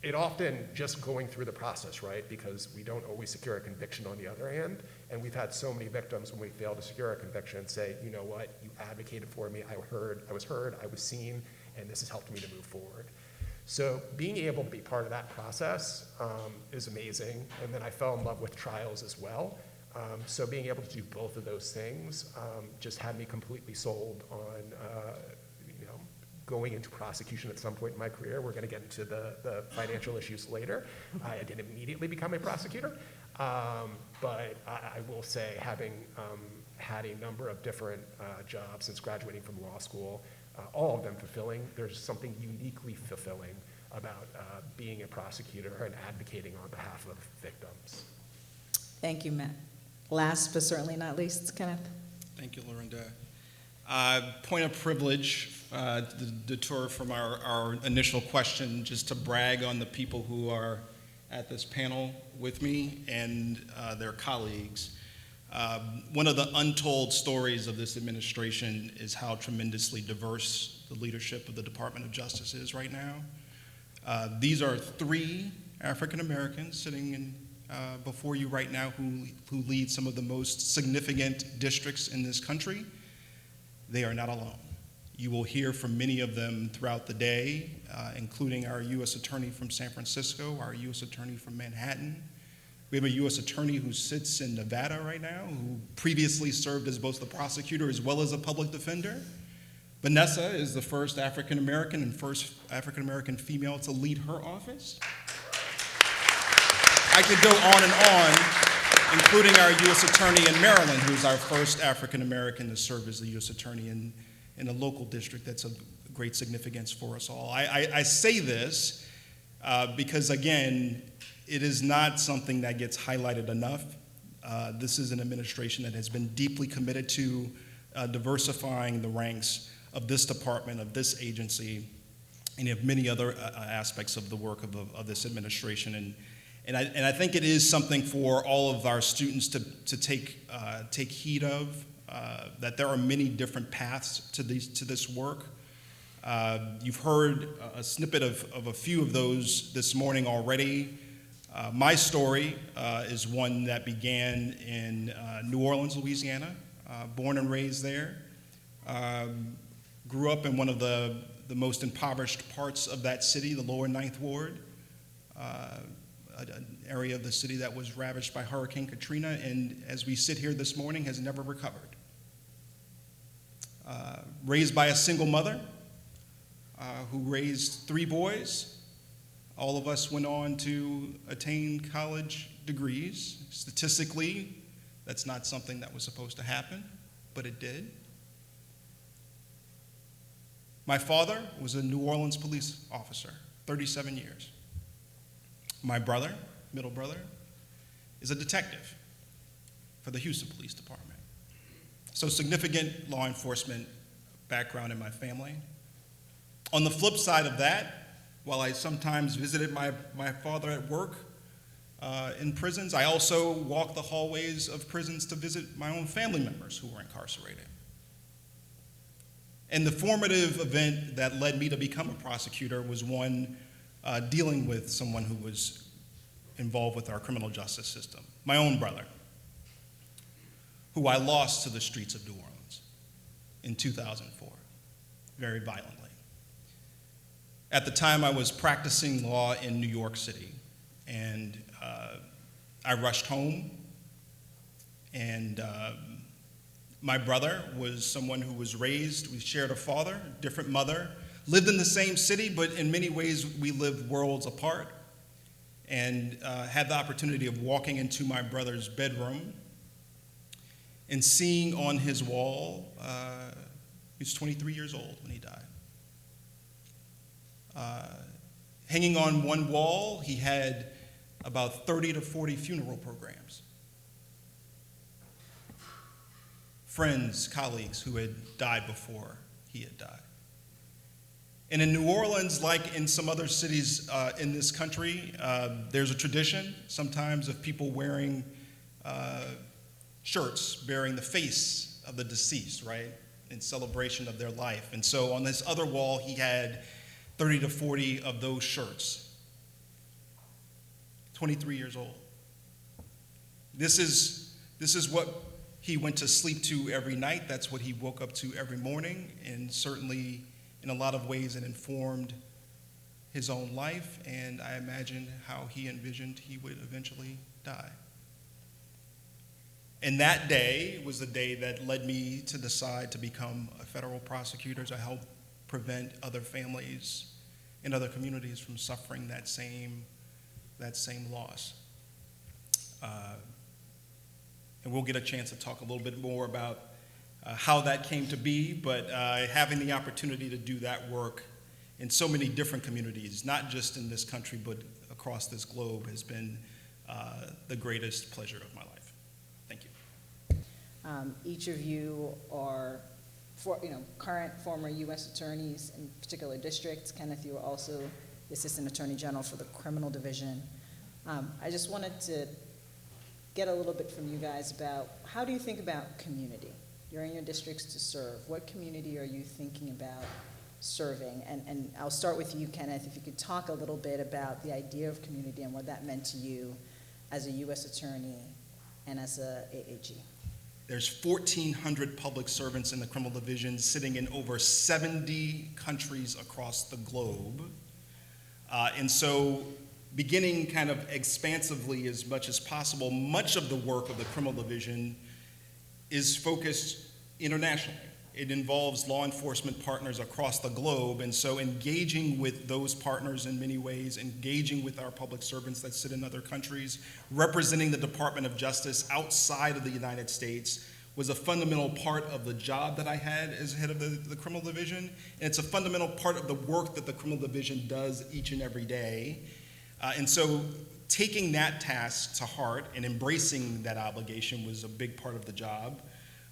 it often just going through the process, right? Because we don't always secure a conviction on the other hand. And we've had so many victims when we fail to secure a conviction say, you know what, you advocated for me, I was heard, I was seen, and this has helped me to move forward. So being able to be part of that process is amazing. And then I fell in love with trials as well. So being able to do both of those things just had me completely sold on going into prosecution at some point in my career. We're going to get into the financial issues later. I didn't immediately become a prosecutor, but I will say, having had a number of different jobs since graduating from law school, all of them fulfilling, there's something uniquely fulfilling about being a prosecutor and advocating on behalf of victims. Thank you, Matt. Last but certainly not least, Kenneth. Thank you, Lorinda. Point of privilege, the detour from our initial question, just to brag on the people who are at this panel with me and their colleagues. One of the untold stories of this administration is how tremendously diverse the leadership of the Department of Justice is right now. These are 3 African Americans sitting before you right now who lead some of the most significant districts in this country. They are not alone. You will hear from many of them throughout the day, including our U.S. Attorney from San Francisco, our U.S. Attorney from Manhattan. We have a U.S. Attorney who sits in Nevada right now, who previously served as both the prosecutor as well as a public defender. Vanessa is the first African American and first African American female to lead her office. I could go on and on, including our U.S. Attorney in Maryland, who's our first African American to serve as the U.S. Attorney in a local district that's of great significance for us all. I say this because, again, it is not something that gets highlighted enough. This is an administration that has been deeply committed to diversifying the ranks of this department, of this agency, and of many other aspects of the work of this administration. And I think it is something for all of our students to take heed of, that there are many different paths to this work. You've heard a snippet of a few of those this morning already. My story is one that began in New Orleans, Louisiana, born and raised there. Grew up in one of the most impoverished parts of that city, the lower Ninth Ward, an area of the city that was ravaged by Hurricane Katrina, and as we sit here this morning, has never recovered. Raised by a single mother who raised 3 boys. All of us went on to attain college degrees. Statistically, that's not something that was supposed to happen, but it did. My father was a New Orleans police officer, 37 years. My brother, middle brother, is a detective for the Houston Police Department. So significant law enforcement background in my family. On the flip side of that, while I sometimes visited my father at work in prisons, I also walked the hallways of prisons to visit my own family members who were incarcerated. And the formative event that led me to become a prosecutor was one dealing with someone who was involved with our criminal justice system, my own brother, who I lost to the streets of New Orleans in 2004, very violently. At the time, I was practicing law in New York City, and I rushed home, and my brother was someone who was raised, we shared a father, different mother, lived in the same city, but in many ways we lived worlds apart, and had the opportunity of walking into my brother's bedroom and seeing on his wall, he was 23 years old when he died. Hanging on one wall, he had about 30 to 40 funeral programs. Friends, colleagues who had died before he had died. And in New Orleans, like in some other cities in this country, there's a tradition sometimes of people wearing shirts bearing the face of the deceased, right, in celebration of their life. And so on this other wall, he had 30 to 40 of those shirts. 23 years old. This is what he went to sleep to every night. That's what he woke up to every morning. And certainly, in a lot of ways, it informed his own life. And I imagine how he envisioned he would eventually die. And that day was the day that led me to decide to become a federal prosecutor to help prevent other families in other communities from suffering that same loss. And we'll get a chance to talk a little bit more about how that came to be, but having the opportunity to do that work in so many different communities, not just in this country, but across this globe, has been the greatest pleasure of my life. Thank you. Each of you are current, former U.S. attorneys in particular districts. Kenneth, you are also the Assistant Attorney General for the Criminal Division. I just wanted to get a little bit from you guys about how do you think about community? You're in your districts to serve. What community are you thinking about serving? And I'll start with you, Kenneth, if you could talk a little bit about the idea of community and what that meant to you as a U.S. attorney and as a AAG. There's 1,400 public servants in the criminal division sitting in over 70 countries across the globe. And so beginning kind of expansively as much as possible, much of the work of the criminal division is focused internationally. It involves law enforcement partners across the globe, and so engaging with those partners in many ways, engaging with our public servants that sit in other countries, representing the Department of Justice outside of the United States was a fundamental part of the job that I had as head of the criminal division, and it's a fundamental part of the work that the criminal division does each and every day. And so taking that task to heart and embracing that obligation was a big part of the job,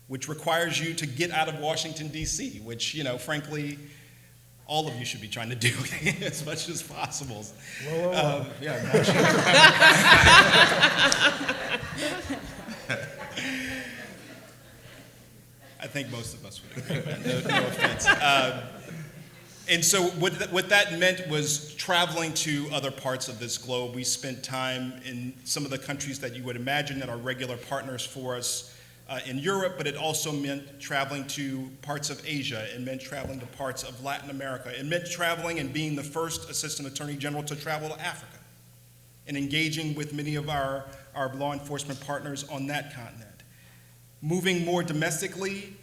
which requires you to get out of Washington, D.C., which, frankly, all of you should be trying to do as much as possible. Whoa. I think most of us would agree, but no offense. And so what that meant was traveling to other parts of this globe. We spent time in some of the countries that you would imagine that are regular partners for us in Europe, but it also meant traveling to parts of Asia. It meant traveling to parts of Latin America. It meant traveling and being the first Assistant Attorney General to travel to Africa and engaging with many of our law enforcement partners on that continent. Moving more domestically,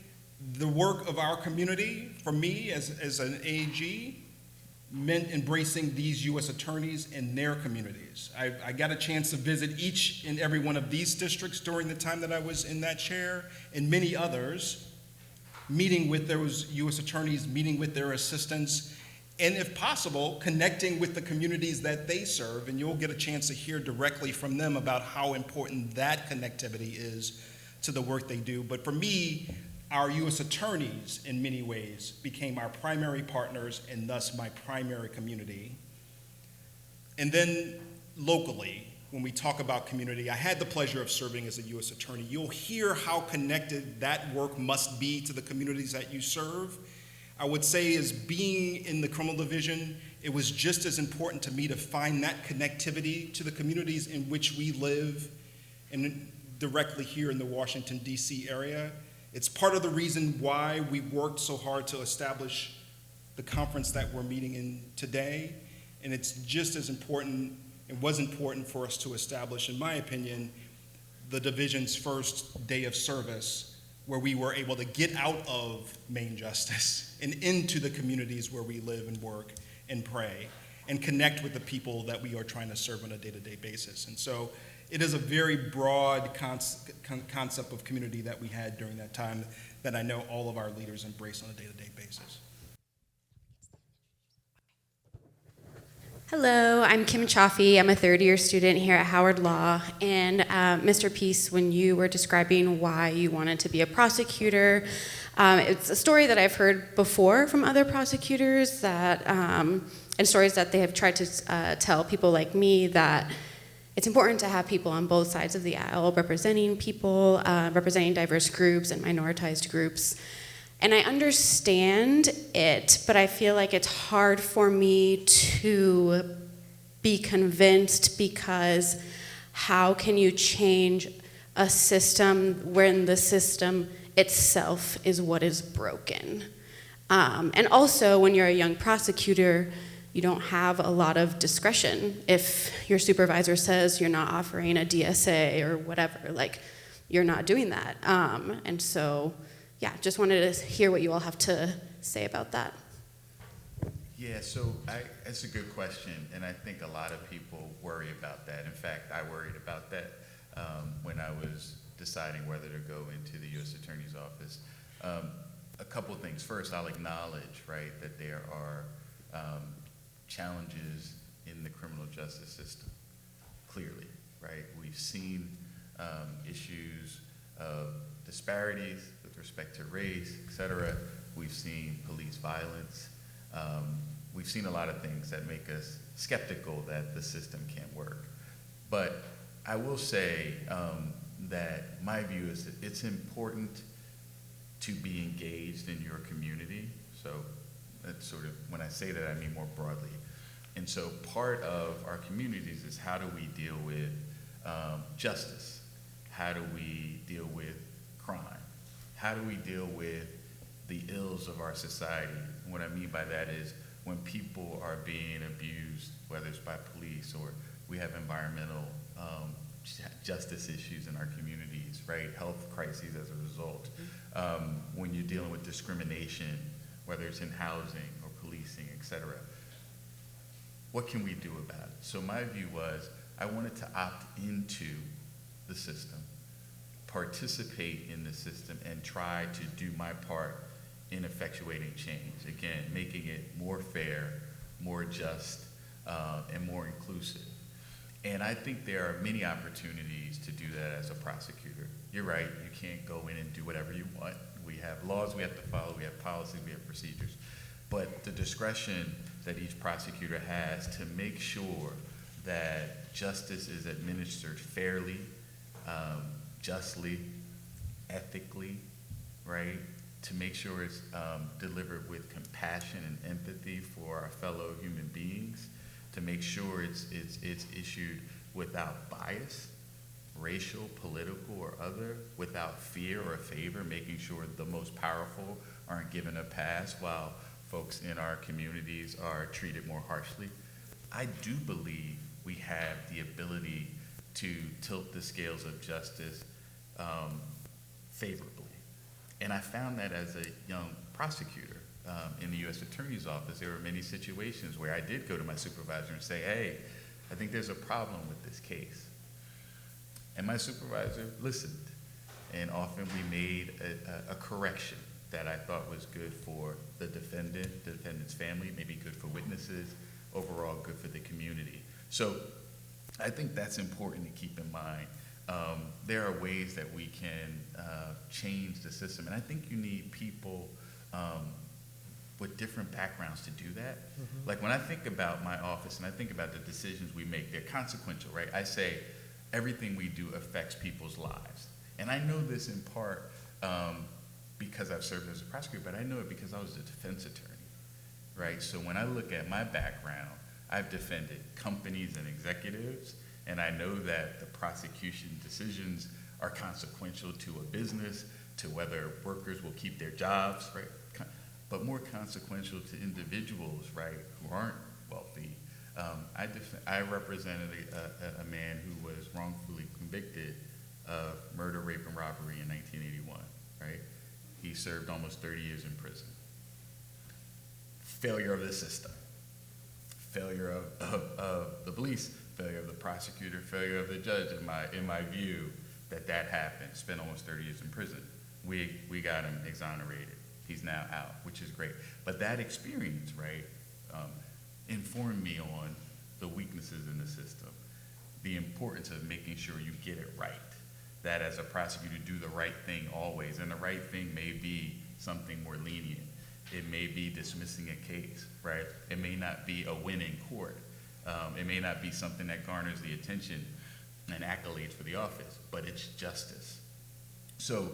the work of our community, for me as an AG, meant embracing these U.S. attorneys in their communities. I got a chance to visit each and every one of these districts during the time that I was in that chair, and many others, meeting with those U.S. attorneys, meeting with their assistants, and if possible, connecting with the communities that they serve, and you'll get a chance to hear directly from them about how important that connectivity is to the work they do. But for me, our U.S. attorneys, in many ways, became our primary partners and thus my primary community. And then locally, when we talk about community, I had the pleasure of serving as a U.S. attorney. You'll hear how connected that work must be to the communities that you serve. I would say as being in the criminal division, it was just as important to me to find that connectivity to the communities in which we live and directly here in the Washington, D.C. area. It's part of the reason why we worked so hard to establish the conference that we're meeting in today. And it's just as important, it was important for us to establish, in my opinion, the division's first day of service, where we were able to get out of main justice and into the communities where we live and work and pray and connect with the people that we are trying to serve on a day-to-day basis. And so it is a very broad concept of community that we had during that time that I know all of our leaders embrace on a day-to-day basis. Hello, I'm Kim Chaffee. I'm a third-year student here at Howard Law. And Mr. Peace, when you were describing why you wanted to be a prosecutor, it's a story that I've heard before from other prosecutors that, and stories that they have tried to tell people like me, that it's important to have people on both sides of the aisle representing people, representing diverse groups and minoritized groups. And I understand it, but I feel like it's hard for me to be convinced, because how can you change a system when the system itself is what is broken? And also, when you're a young prosecutor, you don't have a lot of discretion. If your supervisor says you're not offering a DSA or whatever, like, you're not doing that. And so, yeah, just wanted to hear what you all have to say about that. Yeah, so that's a good question, and I think a lot of people worry about that. In fact, I worried about that when I was deciding whether to go into the U.S. Attorney's Office. A couple things. First, I'll acknowledge, right, that there are challenges in the criminal justice system, clearly, right? We've seen issues of disparities with respect to race, et cetera. We've seen police violence. We've seen a lot of things that make us skeptical that the system can't work. But I will say that my view is that it's important to be engaged in your community. So that's sort of, when I say that, I mean more broadly. And so part of our communities is, how do we deal with justice? How do we deal with crime? How do we deal with the ills of our society? And what I mean by that is, when people are being abused, whether it's by police, or we have environmental justice issues in our communities, right? Health crises as a result. When you're dealing with discrimination, whether it's in housing or policing, et cetera. What can we do about it? So my view was, I wanted to opt into the system, participate in the system, and try to do my part in effectuating change. Again, making it more fair, more just, and more inclusive. And I think there are many opportunities to do that as a prosecutor. You're right, you can't go in and do whatever you want. We have laws we have to follow, we have policies, we have procedures. But the discretion that each prosecutor has to make sure that justice is administered fairly, justly, ethically, right? to make sure it's delivered with compassion and empathy for our fellow human beings, to make sure it's issued without bias, racial, political, or other, without fear or favor, making sure the most powerful aren't given a pass while folks in our communities are treated more harshly. I do believe we have the ability to tilt the scales of justice favorably. And I found that as a young prosecutor in the U.S. Attorney's Office, there were many situations where I did go to my supervisor and say, hey, I think there's a problem with this case. And my supervisor listened, and often we made a correction that I thought was good for the defendant, the defendant's family, maybe good for witnesses, overall good for the community. So I think that's important to keep in mind. There are ways that we can change the system, and I think you need people with different backgrounds to do that. Mm-hmm. Like when I think about my office and I think about the decisions we make, they're consequential, right? I say everything we do affects people's lives. And I know this in part because I've served as a prosecutor, but I know it because I was a defense attorney, right? So when I look at my background, I've defended companies and executives, and I know that the prosecution decisions are consequential to a business, to whether workers will keep their jobs, right? But more consequential to individuals, right, who aren't wealthy. I represented a man who was wrongfully convicted of murder, rape, and robbery in 1981, right? He served almost 30 years in prison. Failure of the system, failure of the police, failure of the prosecutor, failure of the judge, in my view, that happened. Spent almost 30 years in prison. We got him exonerated. He's now out, which is great. But that experience, right, informed me on the weaknesses in the system, the importance of making sure you get it right, that as a prosecutor, do the right thing always. And the right thing may be something more lenient. It may be dismissing a case, right? It may not be a win in court. It may not be something that garners the attention and accolades for the office, but it's justice. So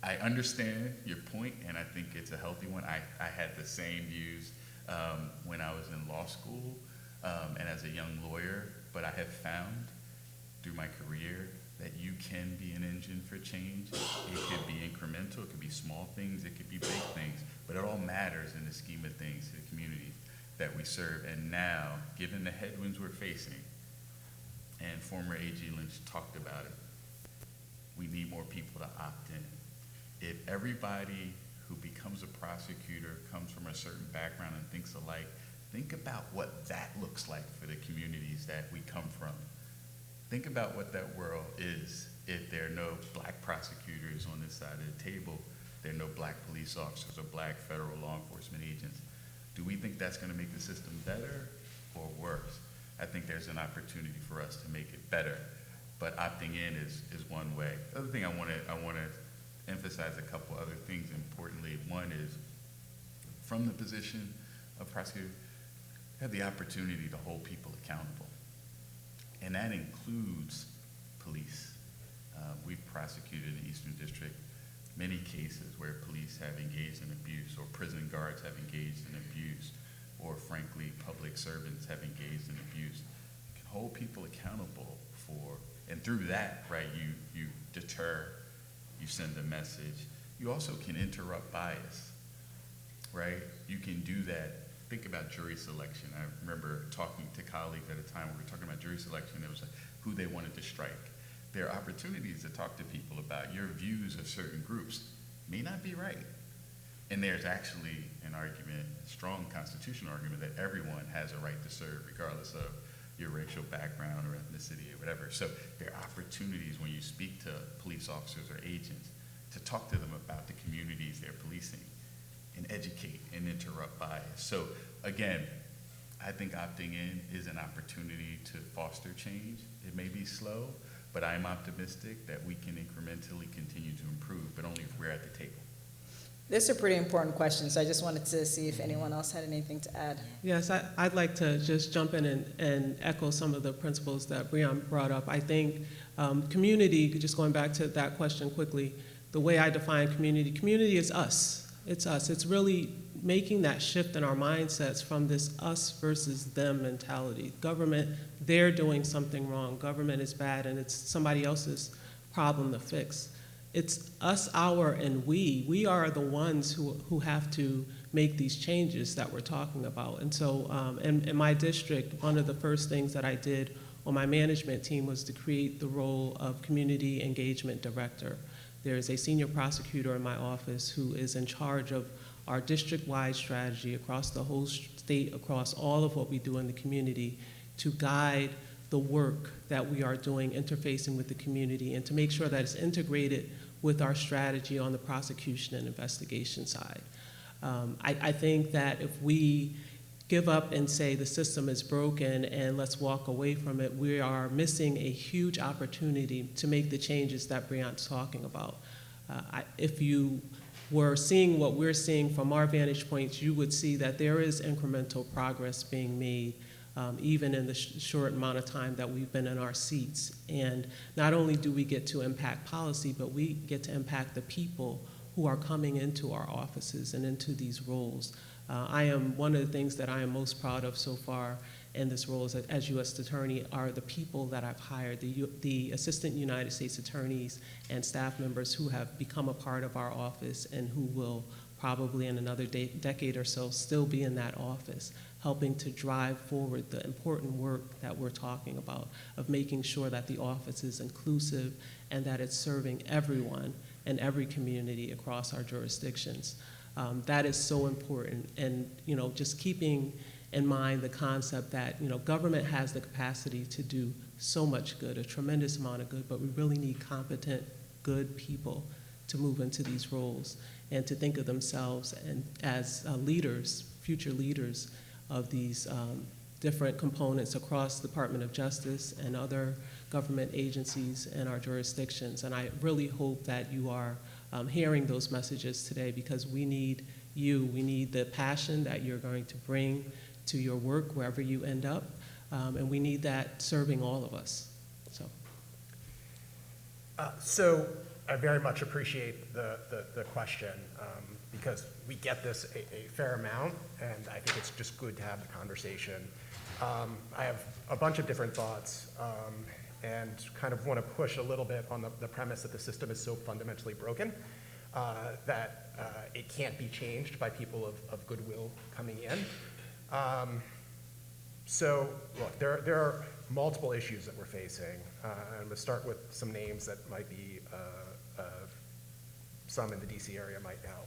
I understand your point, and I think it's a healthy one. I had the same views when I was in law school and as a young lawyer, but I have found through my career that you can be an engine for change. It could be incremental, it could be small things, it could be big things, but it all matters in the scheme of things to the communities that we serve. And now, given the headwinds we're facing, and former AG Lynch talked about it, we need more people to opt in. If everybody who becomes a prosecutor comes from a certain background and thinks alike, think about what that looks like for the communities that we come from. Think about what that world is if there are no black prosecutors on this side of the table, there are no black police officers or black federal law enforcement agents. Do we think that's going to make the system better or worse? I think there's an opportunity for us to make it better, but opting in is one way. The other thing I want to emphasize a couple other things importantly. One is, from the position of prosecutor, you have the opportunity to hold people accountable. And that includes police. We've prosecuted in the Eastern District many cases where police have engaged in abuse, or prison guards have engaged in abuse, or frankly, public servants have engaged in abuse. You can hold people accountable for, and through that, right, you deter, you send a message. You also can interrupt bias, right? You can do that. Think about jury selection. I remember talking to colleagues at a time where we were talking about jury selection. It was like who they wanted to strike. There are opportunities to talk to people about your views of certain groups may not be right. And there's actually an argument, a strong constitutional argument, that everyone has a right to serve regardless of your racial background or ethnicity or whatever. So there are opportunities when you speak to police officers or agents to talk to them about the communities they're policing and educate and interrupt bias. So again, I think opting in is an opportunity to foster change. It may be slow, but I'm optimistic that we can incrementally continue to improve, but only if we're at the table. This is a pretty important question, so I just wanted to see if anyone else had anything to add. Yes, I'd like to just jump in and echo some of the principles that Breon brought up. I think community, just going back to that question quickly, the way I define community is us. It's us. It's really making that shift in our mindsets from this us versus them mentality. Government, they're doing something wrong. Government is bad, and it's somebody else's problem to fix. It's us, our, and we. We are the ones who have to make these changes that we're talking about. And so in my district, one of the first things that I did on my management team was to create the role of community engagement director. There is a senior prosecutor in my office who is in charge of our district-wide strategy across the whole state, across all of what we do in the community, to guide the work that we are doing, interfacing with the community, and to make sure that it's integrated with our strategy on the prosecution and investigation side. I think that if we give up and say the system is broken and let's walk away from it, we are missing a huge opportunity to make the changes that Breon's talking about. If you were seeing what we're seeing from our vantage points, you would see that there is incremental progress being made, even in the short amount of time that we've been in our seats. And not only do we get to impact policy, but we get to impact the people who are coming into our offices and into these roles. One of the things that I am most proud of so far in this role as U.S. Attorney are the people that I've hired, the Assistant United States Attorneys and staff members who have become a part of our office and who will probably in another decade or so still be in that office, helping to drive forward the important work that we're talking about, of making sure that the office is inclusive and that it's serving everyone in every community across our jurisdictions. That is so important, and just keeping in mind the concept that government has the capacity to do so much good, a tremendous amount of good, but we really need competent, good people to move into these roles and to think of themselves and as leaders, future leaders of these different components across the Department of Justice and other government agencies in our jurisdictions. And I really hope that you are hearing those messages today, because we need you. We need the passion that you're going to bring to your work wherever you end up, and we need that serving all of us. So I very much appreciate the question, because we get this a fair amount, and I think it's just good to have the conversation. I have a bunch of different thoughts, and kind of want to push a little bit on the premise that the system is so fundamentally broken that it can't be changed by people of goodwill coming in. So look, there are multiple issues that we're facing. I'm going to start with some names that might be some in the DC area might know.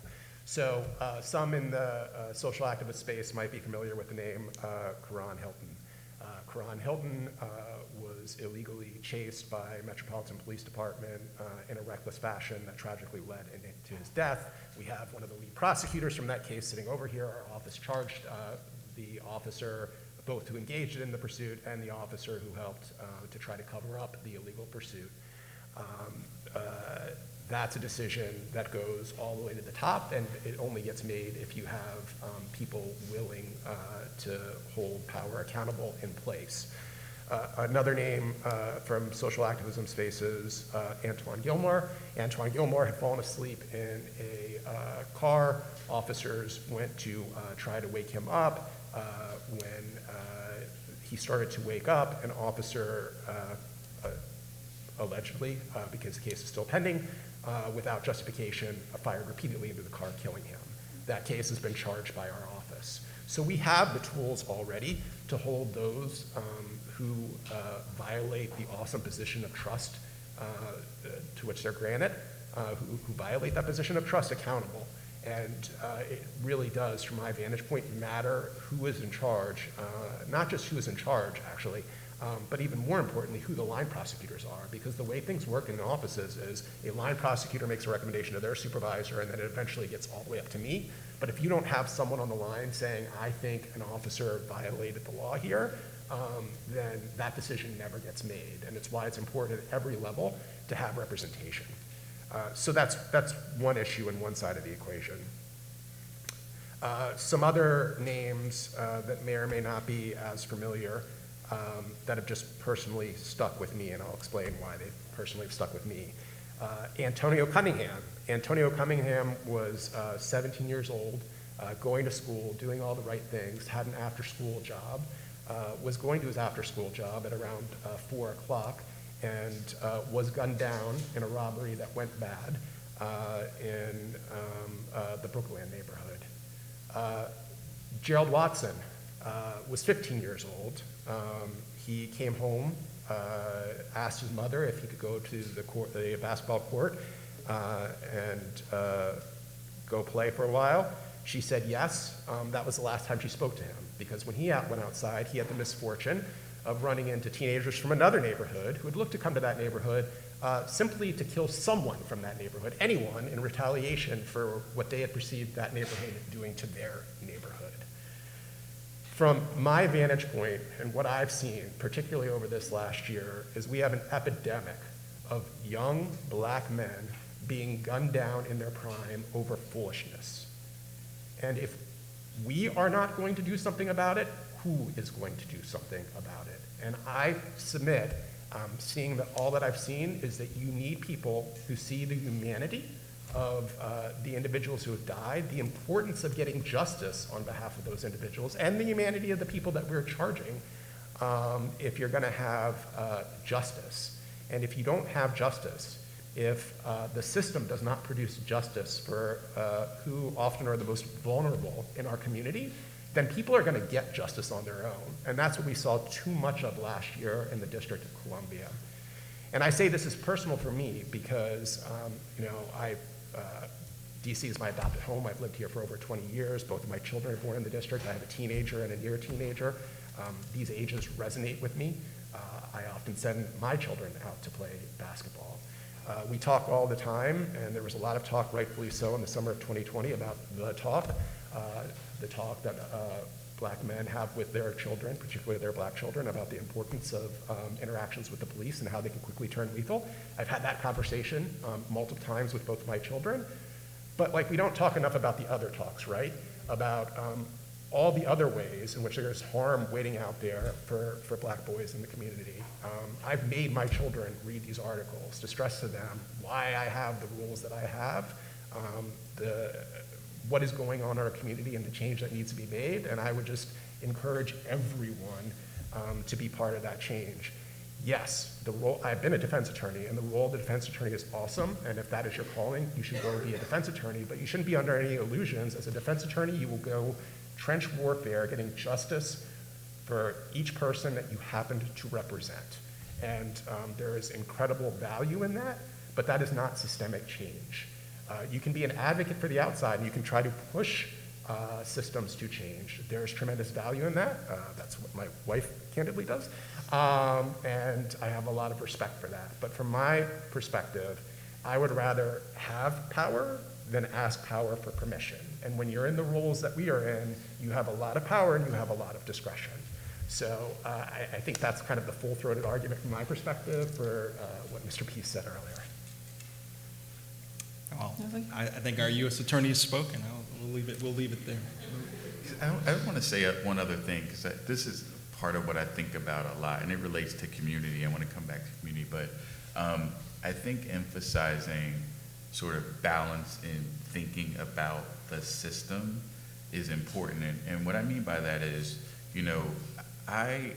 So some in the social activist space might be familiar with the name Karan Hilton. Karan Hilton was illegally chased by Metropolitan Police Department in a reckless fashion that tragically led to his death. We have one of the lead prosecutors from that case sitting over here. Our office charged the officer both who engaged in the pursuit and the officer who helped to try to cover up the illegal pursuit. That's a decision that goes all the way to the top, and it only gets made if you have people willing to hold power accountable in place. Another name from social activism spaces, Antoine Gilmore. Antoine Gilmore had fallen asleep in a car. Officers went to try to wake him up. When he started to wake up, an officer allegedly, because the case is still pending, without justification, fired repeatedly into the car, killing him. That case has been charged by our office. So we have the tools already to hold those who violate the awesome position of trust to which they're granted, who violate that position of trust, accountable. And it really does, from my vantage point, matter who is in charge, not just who is in charge, actually, but even more importantly, who the line prosecutors are. Because the way things work in offices is a line prosecutor makes a recommendation to their supervisor, and then it eventually gets all the way up to me. But if you don't have someone on the line saying, I think an officer violated the law here, then that decision never gets made. And it's why it's important at every level to have representation. So that's one issue and one side of the equation. Some other names that may or may not be as familiar that have just personally stuck with me, and I'll explain why they personally stuck with me. Antonio Cunningham Antonio Cunningham was 17 years old, going to school, doing all the right things, had an after-school job, was going to his after-school job at around 4 o'clock, and was gunned down in a robbery that went bad in the Brookland neighborhood. Gerald Watson was 15 years old. He came home, asked his mother if he could go to the basketball court and go play for a while. She said yes. That was the last time she spoke to him, because when he went outside, he had the misfortune of running into teenagers from another neighborhood who had looked to come to that neighborhood simply to kill someone from that neighborhood, anyone, in retaliation for what they had perceived that neighborhood doing to their neighborhood. From my vantage point and what I've seen, particularly over this last year, is we have an epidemic of young black men being gunned down in their prime over foolishness. And if we are not going to do something about it, who is going to do something about it? And I submit, seeing that all that I've seen is that you need people who see the humanity of the individuals who have died, the importance of getting justice on behalf of those individuals, and the humanity of the people that we're charging if you're going to have justice. And if you don't have justice, if the system does not produce justice for who often are the most vulnerable in our community, then people are going to get justice on their own. And that's what we saw too much of last year in the District of Columbia. And I say this is personal for me because, DC is my adopted home. I've lived here for over 20 years. Both of my children are born in the district. I have a teenager and a near teenager. These ages resonate with me. I often send my children out to play basketball. We talk all the time, and there was a lot of talk, rightfully so, in the summer of 2020 about the talk that black men have with their children, particularly their black children, about the importance of interactions with the police and how they can quickly turn lethal. I've had that conversation multiple times with both of my children. But we don't talk enough about the other talks, right? About all the other ways in which there's harm waiting out there for black boys in the community. I've made my children read these articles to stress to them why I have the rules that I have, what is going on in our community and the change that needs to be made, and I would just encourage everyone to be part of that change. Yes, I've been a defense attorney, and the role of the defense attorney is awesome, and if that is your calling, you should go and be a defense attorney, but you shouldn't be under any illusions. As a defense attorney, you will go trench warfare, getting justice for each person that you happen to represent. And there is incredible value in that, but that is not systemic change. You can be an advocate for the outside, and you can try to push systems to change. There's tremendous value in that. That's what my wife candidly does. And I have a lot of respect for that. But from my perspective, I would rather have power than ask power for permission. And when you're in the roles that we are in, you have a lot of power and you have a lot of discretion. So I think that's kind of the full-throated argument from my perspective for what Mr. Peace said earlier. Well, I think our U.S. attorney has spoken. We'll leave it there. I want to say one other thing, because this is part of what I think about a lot, and it relates to community. I want to come back to community, but I think emphasizing sort of balance in thinking about the system is important. And what I mean by that is, I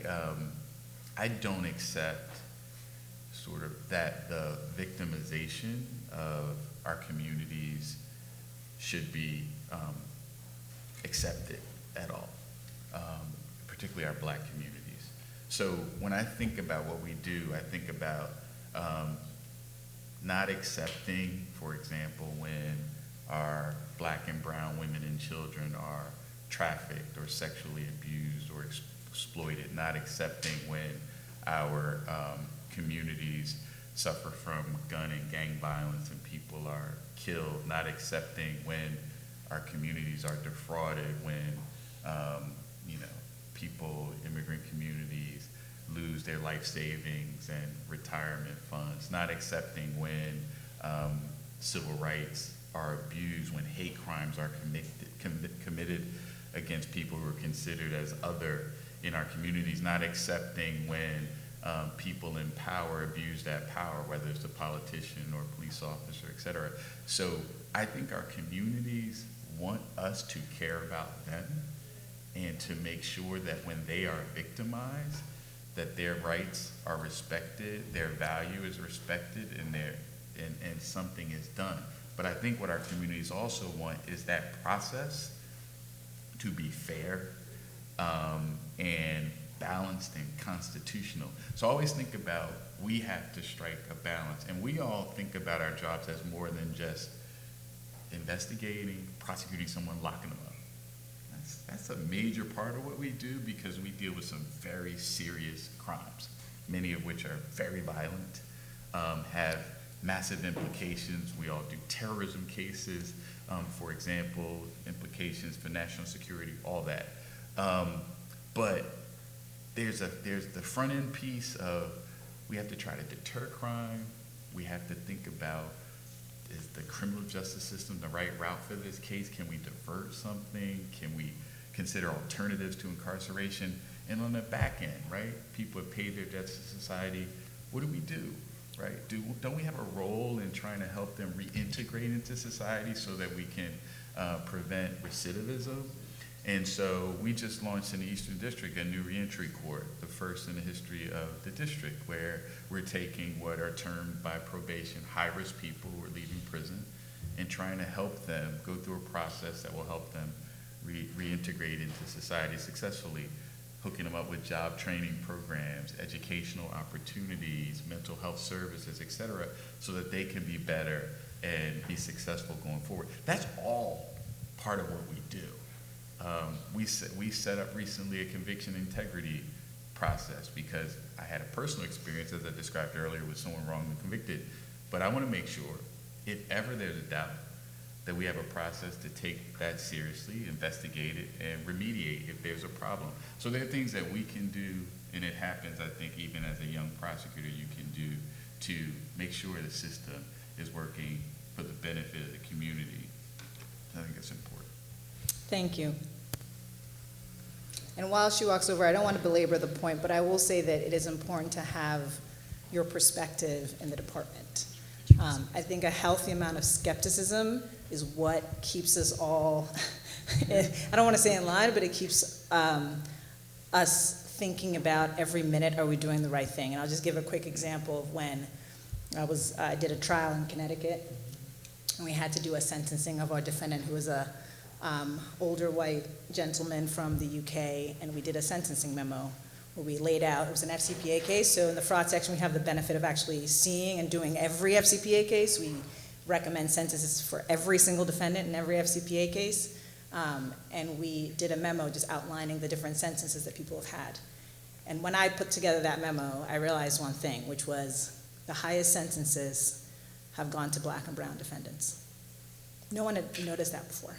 don't accept sort of that the victimization of our communities should be accepted at all, particularly our black communities. So when I think about what we do, I think about not accepting, for example, when our black and brown women and children are trafficked or sexually abused or exploited, not accepting when our communities suffer from gun and gang violence and people are killed, not accepting when our communities are defrauded, when people, immigrant communities, lose their life savings and retirement funds, not accepting when civil rights are abused, when hate crimes are committed against people who are considered as other in our communities, not accepting when people in power abuse that power, whether it's a politician or a police officer, et cetera. So I think our communities want us to care about them and to make sure that when they are victimized, that their rights are respected, their value is respected, and something is done. But I think what our communities also want is that process to be fair and balanced and constitutional. So I always think about, we have to strike a balance, and we all think about our jobs as more than just investigating, prosecuting someone, locking them up. That's a major part of what we do, because we deal with some very serious crimes, many of which are very violent, have massive implications. We all do terrorism cases, for example, implications for national security, all that. But there's the front end piece of, we have to try to deter crime. We have to think about, is the criminal justice system the right route for this case? Can we divert something? Can we consider alternatives to incarceration? And on the back end, right, people have paid their debts to society. What do we do, right? Don't we have a role in trying to help them reintegrate into society so that we can prevent recidivism? And so we just launched in the Eastern District a new reentry court, the first in the history of the district, where we're taking what are termed by probation high-risk people who are leaving prison and trying to help them go through a process that will help them reintegrate into society successfully, hooking them up with job training programs, educational opportunities, mental health services, et cetera, so that they can be better and be successful going forward. That's all part of what we do. We set up recently a conviction integrity process, because I had a personal experience, as I described earlier, with someone wrongly convicted. But I want to make sure, if ever there's a doubt, that we have a process to take that seriously, investigate it, and remediate if there's a problem. So there are things that we can do, and it happens, I think, even as a young prosecutor, you can do to make sure the system is working for the benefit of the community. I think it's important. Thank you. And while she walks over, I don't want to belabor the point, but I will say that it is important to have your perspective in the department. I think a healthy amount of skepticism is what keeps us all, I don't want to say in line, but it keeps us thinking about every minute, are we doing the right thing? And I'll just give a quick example of when I did a trial in Connecticut, and we had to do a sentencing of our defendant, who was a older white gentleman from the UK, and we did a sentencing memo where we laid out, it was an FCPA case, so in the fraud section we have the benefit of actually seeing and doing every FCPA case. We recommend sentences for every single defendant in every FCPA case, and we did a memo just outlining the different sentences that people have had. And when I put together that memo, I realized one thing, which was the highest sentences have gone to Black and brown defendants. No one had noticed that before.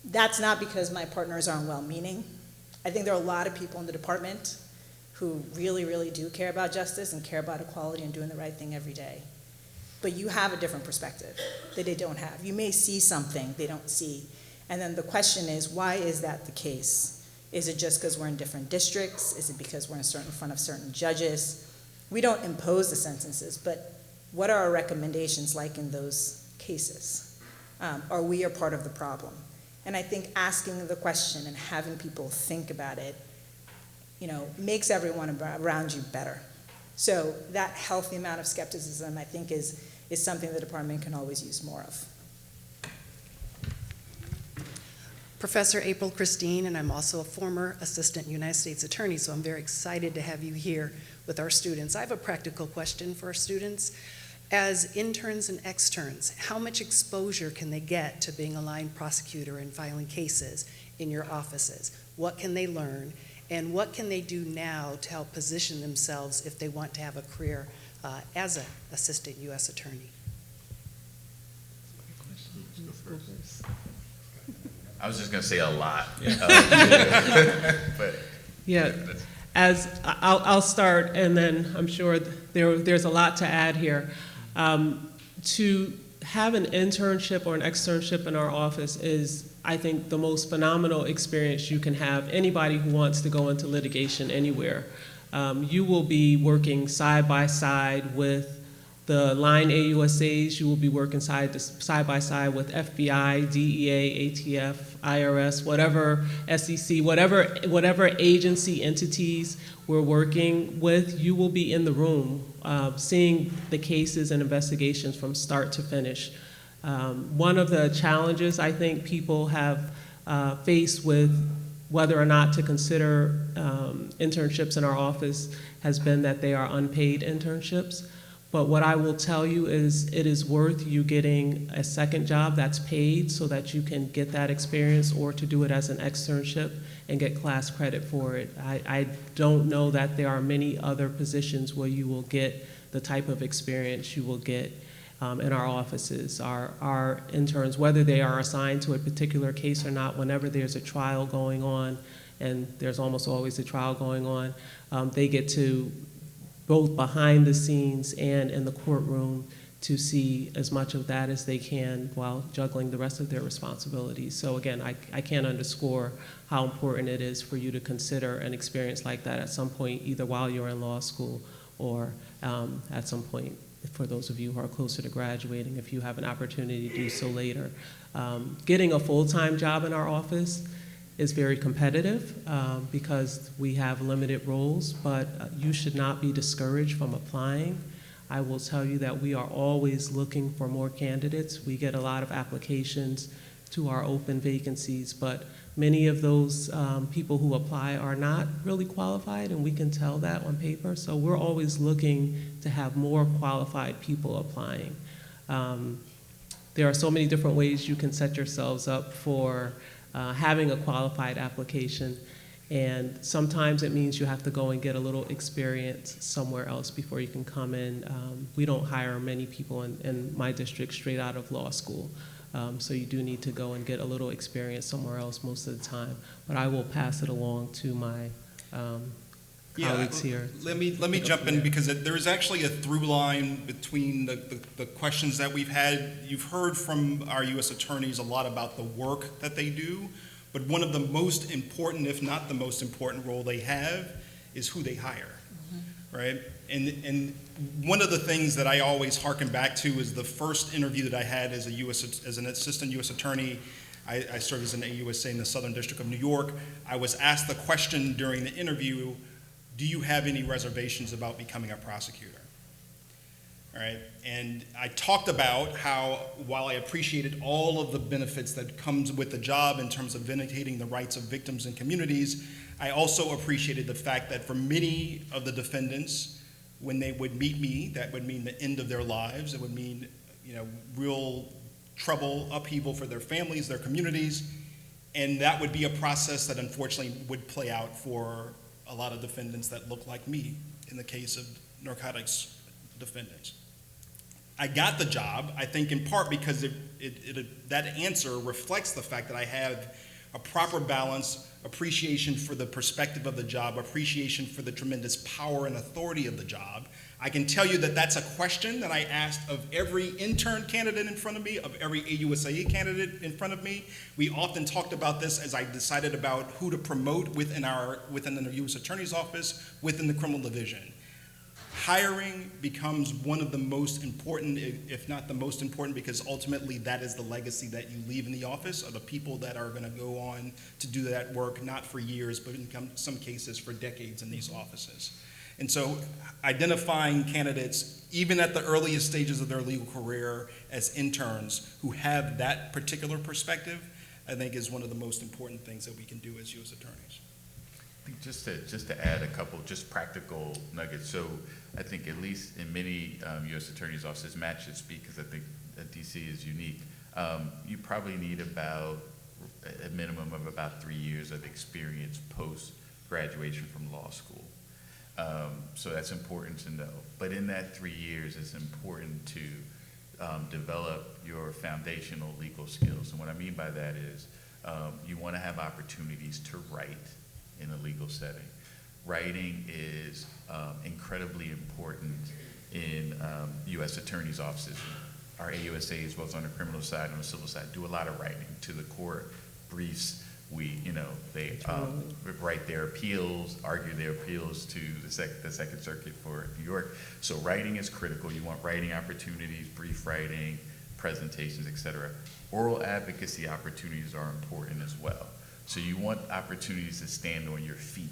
That's not because my partners aren't well-meaning. I think there are a lot of people in the department who really, really do care about justice and care about equality and doing the right thing every day. But you have a different perspective that they don't have. You may see something they don't see. And then the question is, why is that the case? Is it just because we're in different districts? Is it because we're in front of certain judges? We don't impose the sentences, but what are our recommendations like in those cases? Are we a part of the problem? And I think asking the question and having people think about it, makes everyone around you better. So that healthy amount of skepticism, I think, is something the department can always use more of. Professor April Christine, and I'm also a former assistant United States attorney, so I'm very excited to have you here with our students. I have a practical question for our students. As interns and externs, how much exposure can they get to being a line prosecutor and filing cases in your offices? What can they learn? And what can they do now to help position themselves if they want to have a career as an assistant U.S. attorney? I was just going to say a lot. But yeah, as I'll start, and then I'm sure there's a lot to add here. To have an internship or an externship in our office is, I think, the most phenomenal experience you can have. Anybody who wants to go into litigation anywhere. You will be working side by side with the line AUSAs. You will be working side by side with FBI, DEA, ATF, IRS, whatever, SEC, whatever agency entities we're working with. You will be in the room seeing the cases and investigations from start to finish. One of the challenges I think people have faced with whether or not to consider internships in our office has been that they are unpaid internships. But what I will tell you is it is worth you getting a second job that's paid so that you can get that experience, or to do it as an externship and get class credit for it. I don't know that there are many other positions where you will get the type of experience you will get in our offices. Our interns, whether they are assigned to a particular case or not, whenever there's a trial going on, and there's almost always a trial going on, they get to, both behind the scenes and in the courtroom, to see as much of that as they can while juggling the rest of their responsibilities. So again, I can't underscore how important it is for you to consider an experience like that at some point, either while you're in law school or at some point, for those of you who are closer to graduating, if you have an opportunity to do so later. Getting a full-time job in our office is very competitive because we have limited roles, but you should not be discouraged from applying. I will tell you that we are always looking for more candidates. We get a lot of applications to our open vacancies, but many of those people who apply are not really qualified, and we can tell that on paper. So we're always looking to have more qualified people applying. There are so many different ways you can set yourselves up for having a qualified application, and sometimes it means you have to go and get a little experience somewhere else before you can come in. We don't hire many people in my district straight out of law school, so you do need to go and get a little experience somewhere else most of the time. But I will pass it along to my colleagues here. Let me jump in, because there is actually a through line between the questions that we've had. You've heard from our U.S. attorneys a lot about the work that they do, but one of the most important, if not the most important role they have is who they hire, right? And one of the things that I always hearken back to is the first interview that I had as an assistant U.S. attorney. I served as an AUSA in the Southern District of New York. I was asked the question during the interview, do you have any reservations about becoming a prosecutor? All right, and I talked about how, while I appreciated all of the benefits that comes with the job in terms of vindicating the rights of victims and communities, I also appreciated the fact that for many of the defendants, when they would meet me, that would mean the end of their lives. It would mean, real trouble, upheaval for their families, their communities, and that would be a process that unfortunately would play out for a lot of defendants that look like me in the case of narcotics defendants. I got the job, I think, in part because that answer reflects the fact that I have a proper balance, appreciation for the perspective of the job, appreciation for the tremendous power and authority of the job. I can tell you that that's a question that I asked of every intern candidate in front of me, of every AUSA candidate in front of me. We often talked about this as I decided about who to promote within the U.S. Attorney's Office, within the criminal division. Hiring becomes one of the most important, if not the most important, because ultimately that is the legacy that you leave in the office, are the people that are going to go on to do that work, not for years, but in some cases for decades in these offices. And so identifying candidates, even at the earliest stages of their legal career as interns who have that particular perspective, I think is one of the most important things that we can do as U.S. attorneys. I think just to add a couple just practical nuggets. So I think at least in many U.S. attorneys' offices, Matt should speak because I think that D.C. is unique. You probably need about a minimum of about 3 years of experience post-graduation from law school. So that's important to know. But in that 3 years, it's important to develop your foundational legal skills. And what I mean by that is you want to have opportunities to write in a legal setting. Writing is incredibly important in U.S. attorneys' offices. Our AUSAs, both on the criminal side and on the civil side, do a lot of writing to the court, briefs, They write their appeals, argue their appeals to the Second Circuit for New York. So writing is critical. You want writing opportunities, brief writing, presentations, etc. Oral advocacy opportunities are important as well. So you want opportunities to stand on your feet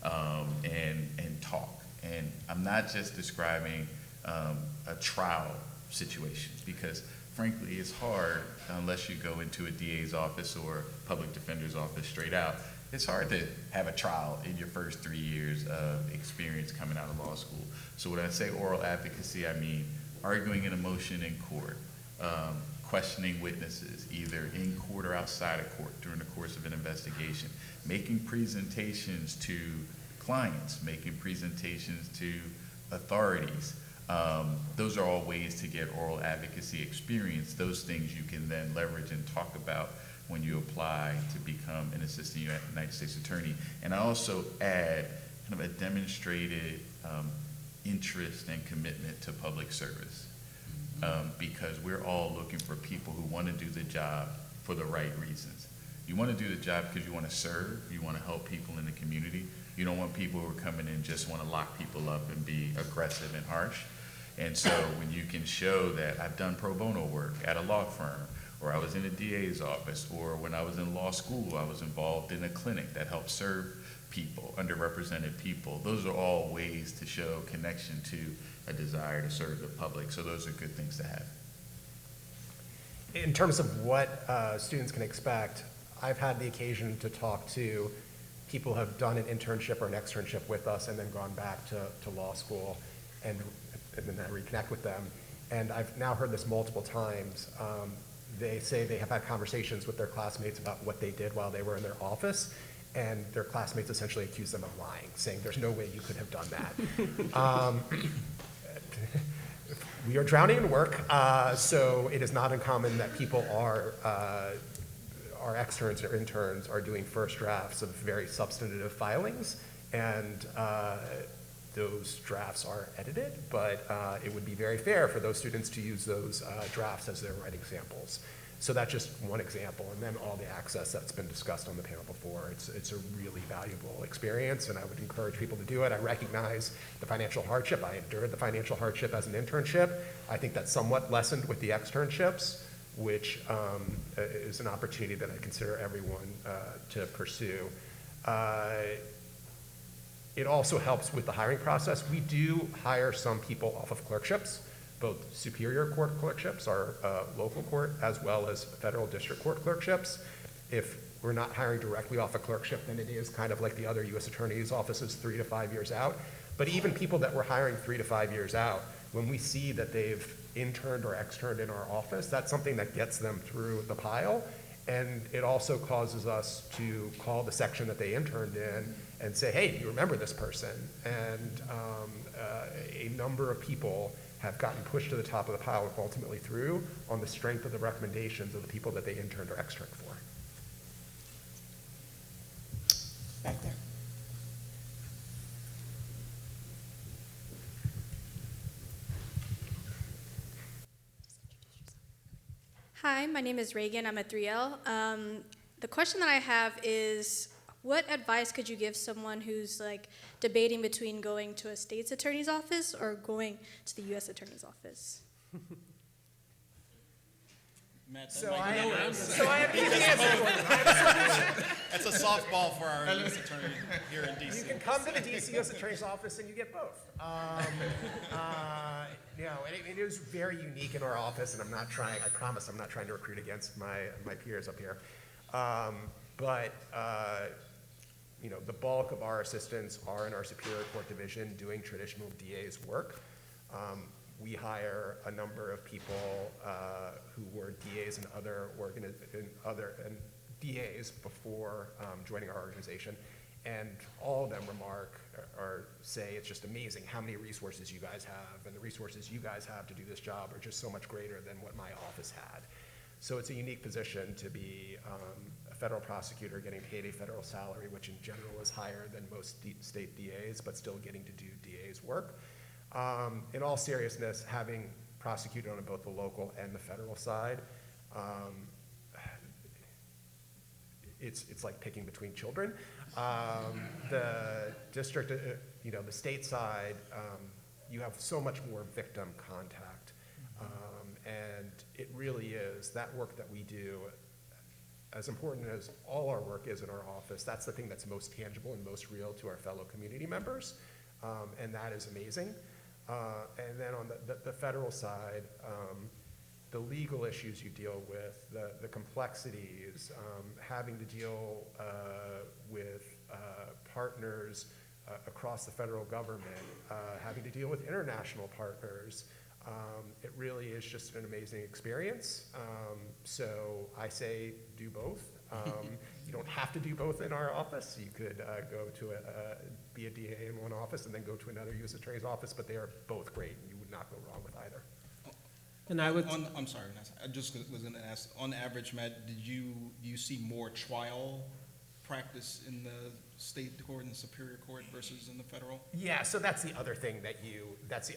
and talk. And I'm not just describing a trial situation, because frankly, it's hard unless you go into a DA's office or public defender's office straight out. It's hard to have a trial in your first 3 years of experience coming out of law school. So when I say oral advocacy, I mean arguing in a motion in court, questioning witnesses, either in court or outside of court during the course of an investigation, making presentations to clients, making presentations to authorities. Those are all ways to get oral advocacy experience. Those things you can then leverage and talk about when you apply to become an assistant United States attorney. And I also add kind of a demonstrated interest and commitment to public service, because we're all looking for people who want to do the job for the right reasons. You want to do the job because you want to serve, you want to help people in the community. You don't want people who are coming in just want to lock people up and be aggressive and harsh. And so when you can show that I've done pro bono work at a law firm, or I was in a DA's office, or when I was in law school, I was involved in a clinic that helped serve people, underrepresented people. Those are all ways to show connection to a desire to serve the public. So those are good things to have. In terms of what students can expect, I've had the occasion to talk to people who have done an internship or an externship with us and then gone back to law school, and then I reconnect with them. And I've now heard this multiple times. They say they have had conversations with their classmates about what they did while they were in their office, and their classmates essentially accuse them of lying, saying there's no way you could have done that. We are drowning in work, so it is not uncommon that people are our externs or interns are doing first drafts of very substantive filings, and those drafts are edited, but it would be very fair for those students to use those drafts as their writing samples. So that's just one example, and then all the access that's been discussed on the panel before. It's a really valuable experience, and I would encourage people to do it. I recognize the financial hardship. I endured the financial hardship as an internship. I think that's somewhat lessened with the externships, which is an opportunity that I consider everyone to pursue. It also helps with the hiring process. We do hire some people off of clerkships, both superior court clerkships, our local court, as well as federal district court clerkships. If we're not hiring directly off a clerkship, then it is kind of like the other U.S. attorney's offices 3 to 5 years out. But even people that we're hiring 3 to 5 years out, when we see that they've interned or externed in our office, that's something that gets them through the pile. And it also causes us to call the section that they interned in and say, hey, do you remember this person? And a number of people have gotten pushed to the top of the pile and ultimately through on the strength of the recommendations of the people that they interned or externed for. Back there. Hi, my name is Reagan. I'm a 3L. The question that I have is, what advice could you give someone who's like debating between going to a state's attorney's office or going to the U.S. attorney's office? So I have an easy answer for you. That's a softball for our U.S. attorney here in D.C. You can come to the D.C. U.S. Attorney's Office and you get both. It is very unique in our office, and I promise I'm not trying to recruit against my peers up here. The bulk of our assistants are in our Superior Court Division doing traditional DA's work. We hire a number of people who were DAs in other DAs before joining our organization, and all of them remark or say it's just amazing how many resources you guys have, and the resources you guys have to do this job are just so much greater than what my office had. So it's a unique position to be a federal prosecutor getting paid a federal salary, which in general is higher than most state DAs, but still getting to do DA's work. In all seriousness, having prosecuted on both the local and the federal side, it's like picking between children. The district, the state side, you have so much more victim contact. And it really is that work that we do, as important as all our work is in our office, that's the thing that's most tangible and most real to our fellow community members. And that is amazing. And then on the federal side, the legal issues you deal with, the complexities, having to deal with partners across the federal government, having to deal with international partners. It really is just an amazing experience. So I say do both. You don't have to do both in our office. You could go to be a DA in one office and then go to another U.S. Attorney's office, but they are both great, and you would not go wrong with either. And I would. I'm sorry, Vanessa. I just was going to ask. On average, Matt, did you see more trial practice in the state court and the superior court versus in the federal? Yeah. So that's the other thing that you get.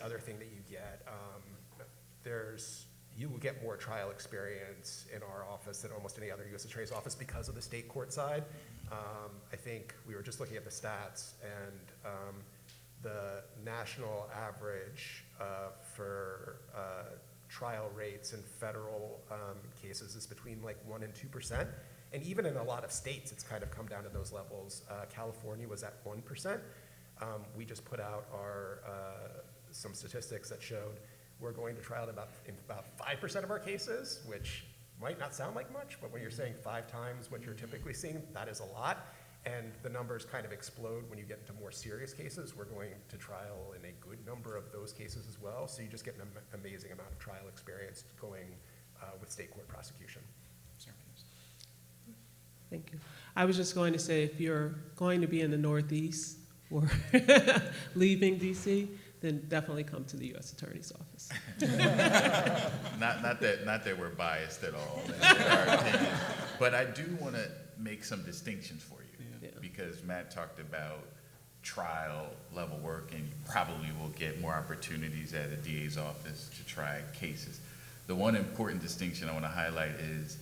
You will get more trial experience in our office than almost any other U.S. Attorney's office because of the state court side. I think we were just looking at the stats, and the national average for trial rates in federal cases is between like 1% and 2%. And even in a lot of states, it's kind of come down to those levels. California was at 1%. We just put out some statistics that showed we're going to trial in about 5% of our cases, which might not sound like much, but when you're saying 5 times what you're typically seeing, that is a lot. And the numbers kind of explode when you get into more serious cases. We're going to trial in a good number of those cases as well. So you just get an amazing amount of trial experience going with state court prosecution. Thank you. I was just going to say, if you're going to be in the Northeast or leaving D.C., then definitely come to the U.S. Attorney's office. Not that we're biased at all, in our opinion, but I do want to make some distinctions for you, because Matt talked about trial level work, and you probably will get more opportunities at a DA's office to try cases. The one important distinction I want to highlight is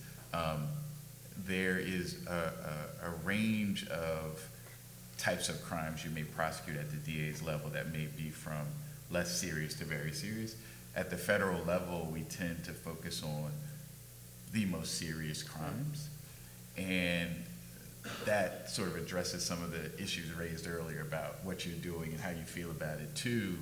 there is a range of types of crimes you may prosecute at the DA's level that may be from less serious to very serious. At the federal level, we tend to focus on the most serious crimes, and that sort of addresses some of the issues raised earlier about what you're doing and how you feel about it too.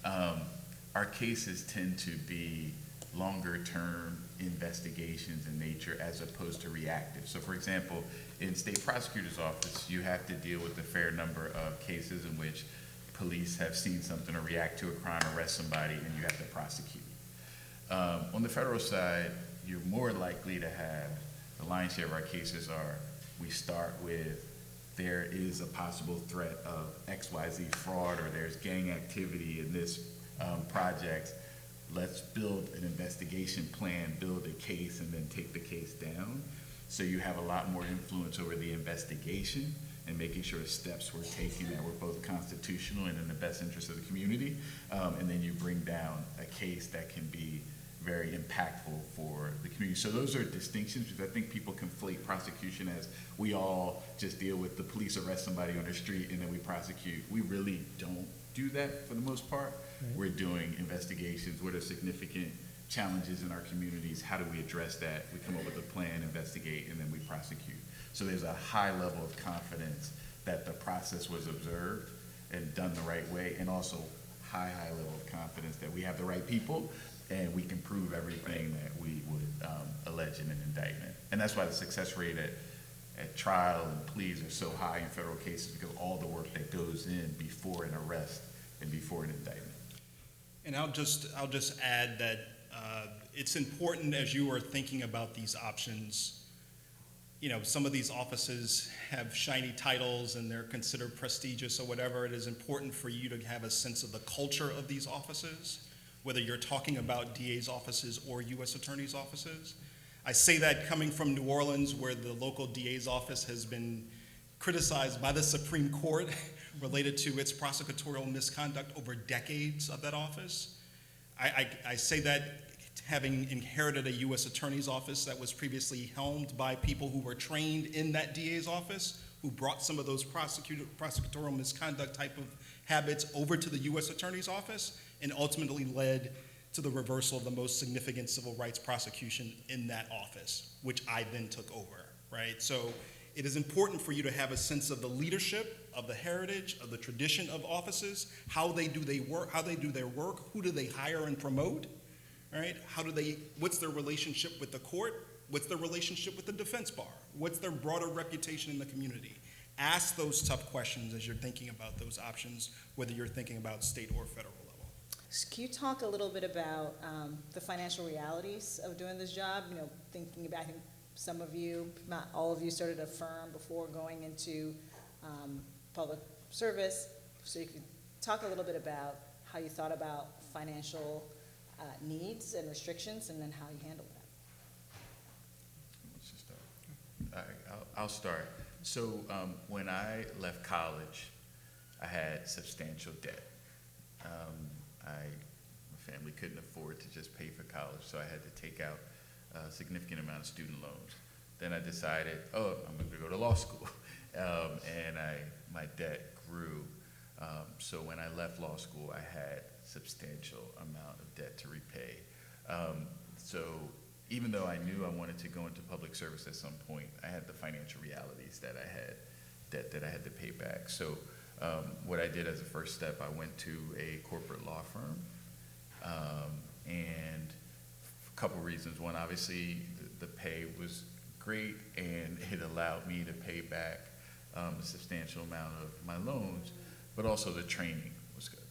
Our cases tend to be longer term investigations in nature as opposed to reactive. So for example, in state prosecutor's office, you have to deal with a fair number of cases in which police have seen something or react to a crime, arrest somebody, and you have to prosecute. On the federal side, you're more likely to have, the lion's share of our cases are, we start with, there is a possible threat of XYZ fraud, or there's gang activity in this project. Let's build an investigation plan, build a case, and then take the case down. So you have a lot more influence over the investigation and making sure steps were taken that were both constitutional and in the best interest of the community. And then you bring down a case that can be very impactful for the community. So those are distinctions, because I think people conflate prosecution as we all just deal with the police arrest somebody on the street and then we prosecute. We really don't do that for the most part. Right. We're doing investigations. What are significant challenges in our communities? How do we address that? We come up with a plan, investigate, and then we prosecute. So there's a high level of confidence that the process was observed and done the right way, and also high level of confidence that we have the right people and we can prove everything that we would allege in an indictment. And that's why the success rate at trial and pleas are so high in federal cases, because all the work that goes in before an arrest and before an indictment. And I'll just add that it's important, as you are thinking about these options, some of these offices have shiny titles and they're considered prestigious or whatever. It is important for you to have a sense of the culture of these offices, whether you're talking about DA's offices or U.S. Attorney's offices. I say that coming from New Orleans, where the local DA's office has been criticized by the Supreme Court related to its prosecutorial misconduct over decades of that office. I say that having inherited a U.S. Attorney's office that was previously helmed by people who were trained in that DA's office, who brought some of those prosecutorial misconduct type of habits over to the U.S. Attorney's office, and ultimately led to the reversal of the most significant civil rights prosecution in that office, which I then took over, right? So it is important for you to have a sense of the leadership, of the heritage, of the tradition of offices, how they do their work, who do they hire and promote, right? What's their relationship with the court? What's their relationship with the defense bar? What's their broader reputation in the community? Ask those tough questions as you're thinking about those options, whether you're thinking about state or federal level. So can you talk a little bit about the financial realities of doing this job? You know, thinking about, I think some of you, not all of you, started a firm before going into public service. So you could talk a little bit about how you thought about financial needs and restrictions, and then how you handle that. I'll start. So when I left college, I had substantial debt. My family couldn't afford to just pay for college, so I had to take out a significant amount of student loans. Then I decided, I'm going to go to law school, and my debt grew. So when I left law school, I had substantial amount of debt to repay. So even though I knew I wanted to go into public service at some point, I had the financial realities that I had, debt that I had to pay back. So what I did as a first step, I went to a corporate law firm, and a couple reasons. One, obviously, the pay was great, and it allowed me to pay back a substantial amount of my loans, but also the training was good.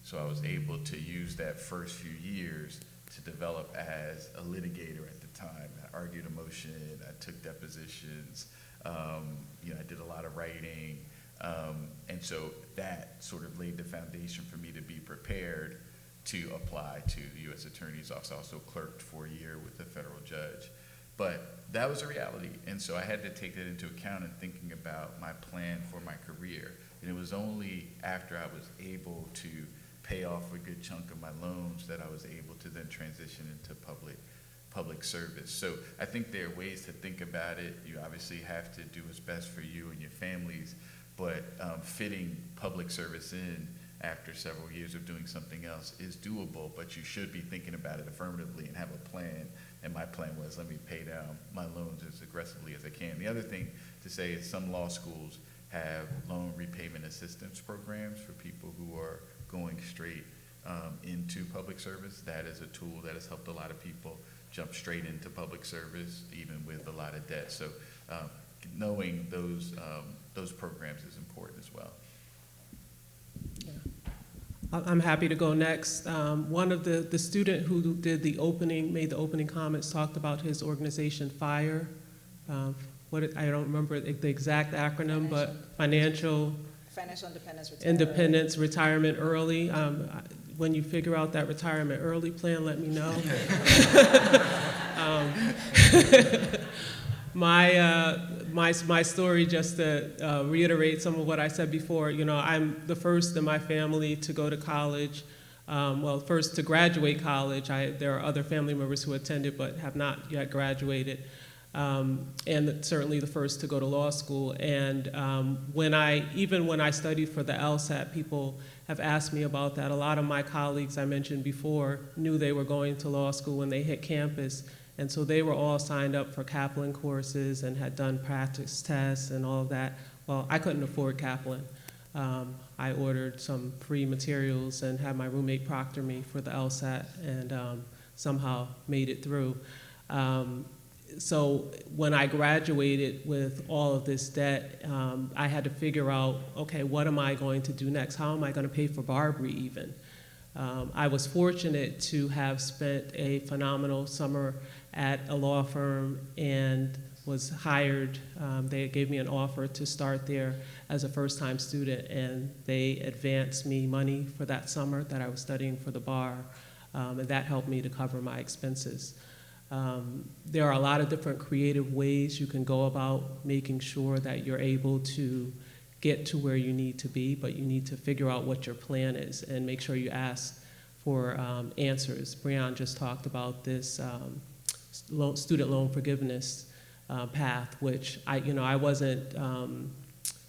So I was able to use that first few years to develop as a litigator at the time. I argued a motion, I took depositions, I did a lot of writing, and so that sort of laid the foundation for me to be prepared to apply to the U.S. Attorney's Office. I also clerked for a year with a federal judge. But that was a reality, and so I had to take that into account in thinking about my plan for my career. And it was only after I was able to pay off a good chunk of my loans that I was able to then transition into public service. So I think there are ways to think about it. You obviously have to do what's best for you and your families, but fitting public service in after several years of doing something else is doable, but you should be thinking about it affirmatively and have a plan. And my plan was, let me pay down my loans as aggressively as I can. The other thing to say is some law schools have loan repayment assistance programs for people who are going straight into public service. That is a tool that has helped a lot of people jump straight into public service, even with a lot of debt. So knowing those programs is important as well. I'm happy to go next. One of the student who did made the opening comments, talked about his organization, FIRE. I don't remember the exact acronym, but Financial Independence Retirement Early. When you figure out that retirement early plan, let me know. My story, just to reiterate some of what I said before, I'm the first in my family to go to college. First to graduate college. There are other family members who attended but have not yet graduated. And certainly the first to go to law school. And when I studied for the LSAT, people have asked me about that. A lot of my colleagues I mentioned before knew they were going to law school when they hit campus. And so they were all signed up for Kaplan courses and had done practice tests and all of that. Well, I couldn't afford Kaplan. I ordered some free materials and had my roommate proctor me for the LSAT, and somehow made it through. So when I graduated with all of this debt, I had to figure out, okay, what am I going to do next? How am I going to pay for Barbary even? I was fortunate to have spent a phenomenal summer at a law firm and was hired. They gave me an offer to start there as a first-time student, and they advanced me money for that summer that I was studying for the bar, and that helped me to cover my expenses. There are a lot of different creative ways you can go about making sure that you're able to get to where you need to be, but you need to figure out what your plan is and make sure you ask for answers. Breon just talked about this student loan forgiveness path, which I wasn't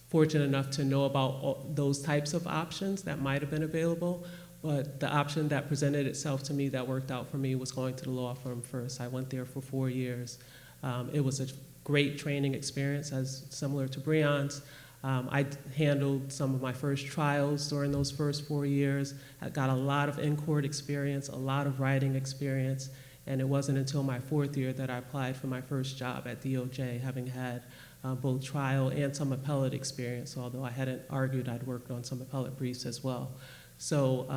fortunate enough to know about those types of options that might have been available, but the option that presented itself to me that worked out for me was going to the law firm first. I went there for 4 years. It was a great training experience, as similar to Breon's. I handled some of my first trials during those first 4 years. I got a lot of in-court experience, a lot of writing experience, and it wasn't until my 4th year that I applied for my first job at DOJ, having had both trial and some appellate experience, although I hadn't argued, I'd worked on some appellate briefs as well. So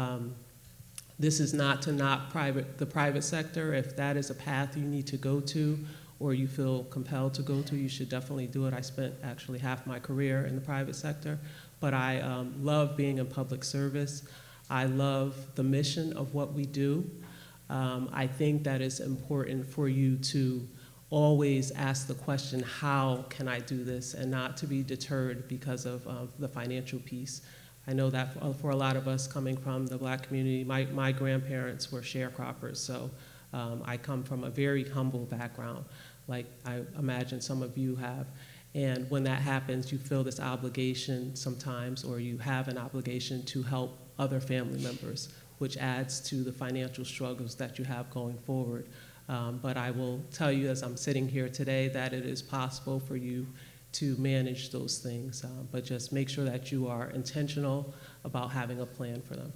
this is not to knock the private sector. If that is a path you need to go to, or you feel compelled to go to, you should definitely do it. I spent actually half my career in the private sector, but I love being in public service. I love the mission of what we do. I think that it's important for you to always ask the question, how can I do this, and not to be deterred because of the financial piece. I know that for a lot of us coming from the Black community, my grandparents were sharecroppers, so I come from a very humble background, like I imagine some of you have. And when that happens, you feel this obligation sometimes, or you have an obligation to help other family members, which adds to the financial struggles that you have going forward. But I will tell you, as I'm sitting here today, that it is possible for you to manage those things, but just make sure that you are intentional about having a plan for them.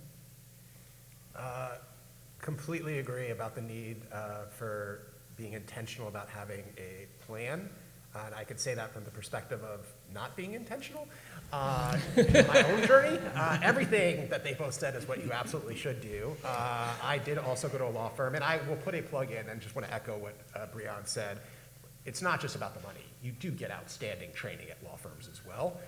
Completely agree about the need for being intentional about having a plan. And I could say that from the perspective of not being intentional. In my own journey, everything that they both said is what you absolutely should do. I did also go to a law firm, and I will put a plug in and just want to echo what Breon said. It's not just about the money. You do get outstanding training at law firms as well,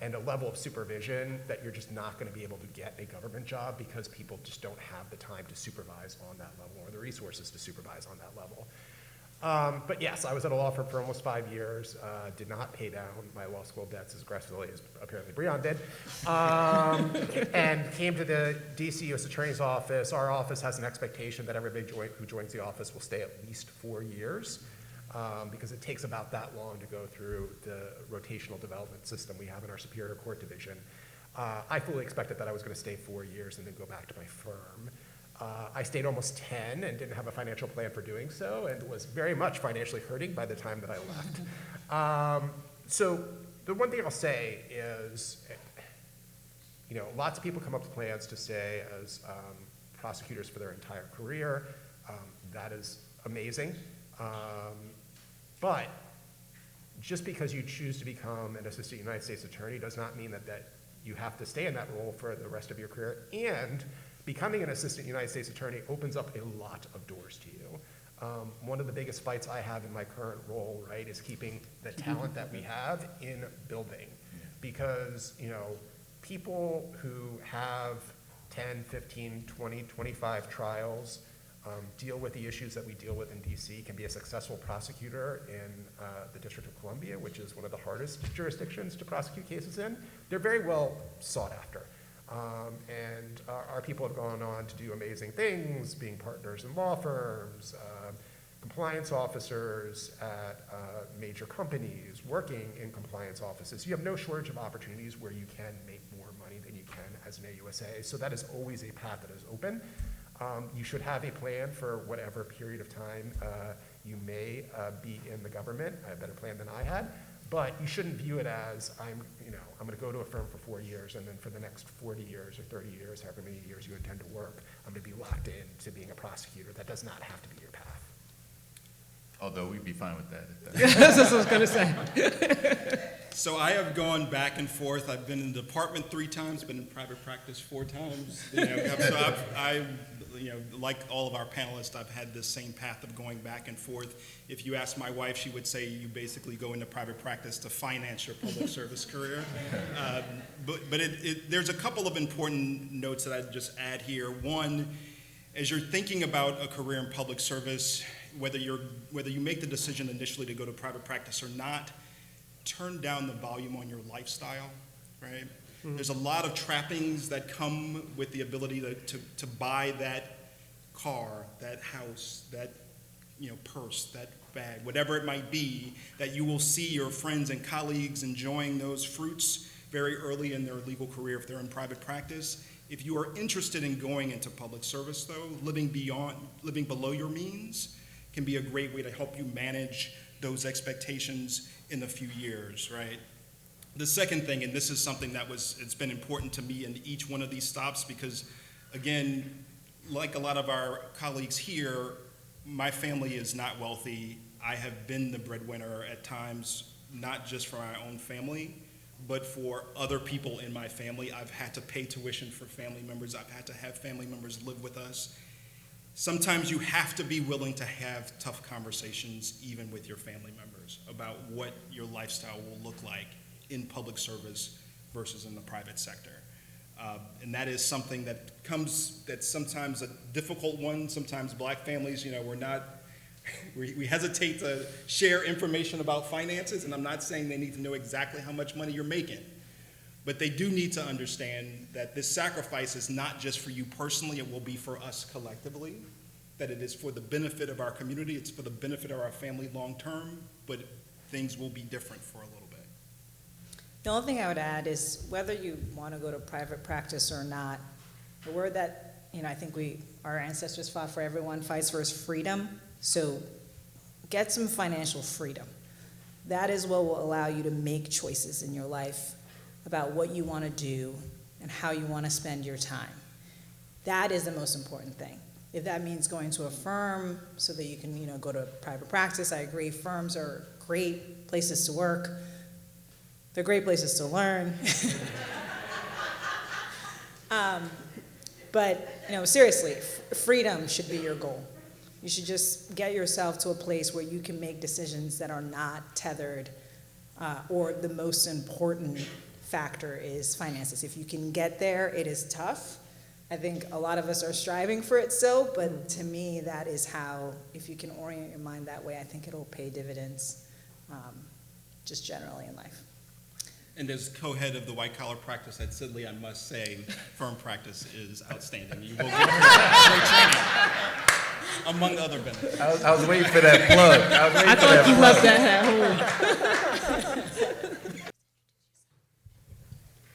and a level of supervision that you're just not going to be able to get a government job because people just don't have the time to supervise on that level or the resources to supervise on that level. But yes, I was at a law firm for almost 5 years, did not pay down my law school debts as aggressively as apparently Breon did, and came to the DC U.S. Attorney's Office. Our office has an expectation that everybody who joins the office will stay at least 4 years, because it takes about that long to go through the rotational development system we have in our Superior Court Division. I fully expected that I was going to stay 4 years and then go back to my firm. I stayed almost 10 and didn't have a financial plan for doing so, and was very much financially hurting by the time that I left. So the one thing I'll say is, lots of people come up with plans to stay as prosecutors for their entire career. That is amazing. But just because you choose to become an assistant United States attorney does not mean that you have to stay in that role for the rest of your career. And becoming an assistant United States attorney opens up a lot of doors to you. One of the biggest fights I have in my current role, right, is keeping the talent that we have in building. Because, people who have 10, 15, 20, 25 trials, deal with the issues that we deal with in DC, can be a successful prosecutor in the District of Columbia, which is one of the hardest jurisdictions to prosecute cases in. They're very well sought after. And our people have gone on to do amazing things, being partners in law firms, compliance officers at major companies, working in compliance offices. You have no shortage of opportunities where you can make more money than you can as an AUSA. So that is always a path that is open. You should have a plan for whatever period of time you may be in the government. I have a better plan than I had. But you shouldn't view it as, I'm going to go to a firm for 4 years, and then for the next 40 years or 30 years, however many years you intend to work, I'm going to be locked into being a prosecutor. That does not have to be your path. Although we'd be fine with that. That's what I was going to say. So I have gone back and forth. I've been in the department 3 times, been in private practice 4 times. So like all of our panelists, I've had this same path of going back and forth. If you ask my wife, she would say you basically go into private practice to finance your public service career. But there's a couple of important notes that I'd just add here. One, as you're thinking about a career in public service, whether you make the decision initially to go to private practice or not, turn down the volume on your lifestyle, right? There's a lot of trappings that come with the ability to buy that car, that house, that purse, that bag, whatever it might be, that you will see your friends and colleagues enjoying those fruits very early in their legal career if they're in private practice. If you are interested in going into public service, though, living below your means can be a great way to help you manage those expectations in the few years, right? The second thing, and this is something it's been important to me in each one of these stops because, again, like a lot of our colleagues here, my family is not wealthy. I have been the breadwinner at times, not just for my own family, but for other people in my family. I've had to pay tuition for family members. I've had to have family members live with us. Sometimes you have to be willing to have tough conversations, even with your family members, about what your lifestyle will look like in public service versus in the private sector. And that is something that's sometimes a difficult one. Sometimes black families, we hesitate to share information about finances, and I'm not saying they need to know exactly how much money you're making, but they do need to understand that this sacrifice is not just for you personally, it will be for us collectively, that it is for the benefit of our community, it's for the benefit of our family long term, but things will be different for a little bit. The only thing I would add is whether you want to go to private practice or not, the word that I think our ancestors fought for, everyone fights for, is freedom. So get some financial freedom. That is what will allow you to make choices in your life about what you want to do and how you want to spend your time. That is the most important thing. If that means going to a firm so that you can, go to private practice, I agree. Firms are great places to work. They're great places to learn. But seriously, freedom should be your goal. You should just get yourself to a place where you can make decisions that are not tethered, or the most important factor is finances. If you can get there, it is tough. I think a lot of us are striving for it still, but to me, that is how, if you can orient your mind that way, I think it'll pay dividends, just generally in life. And as co-head of the white-collar practice at Sidley, I must say, firm practice is outstanding. You will get great training, among other benefits. I was waiting for that plug. I thought you left that at home.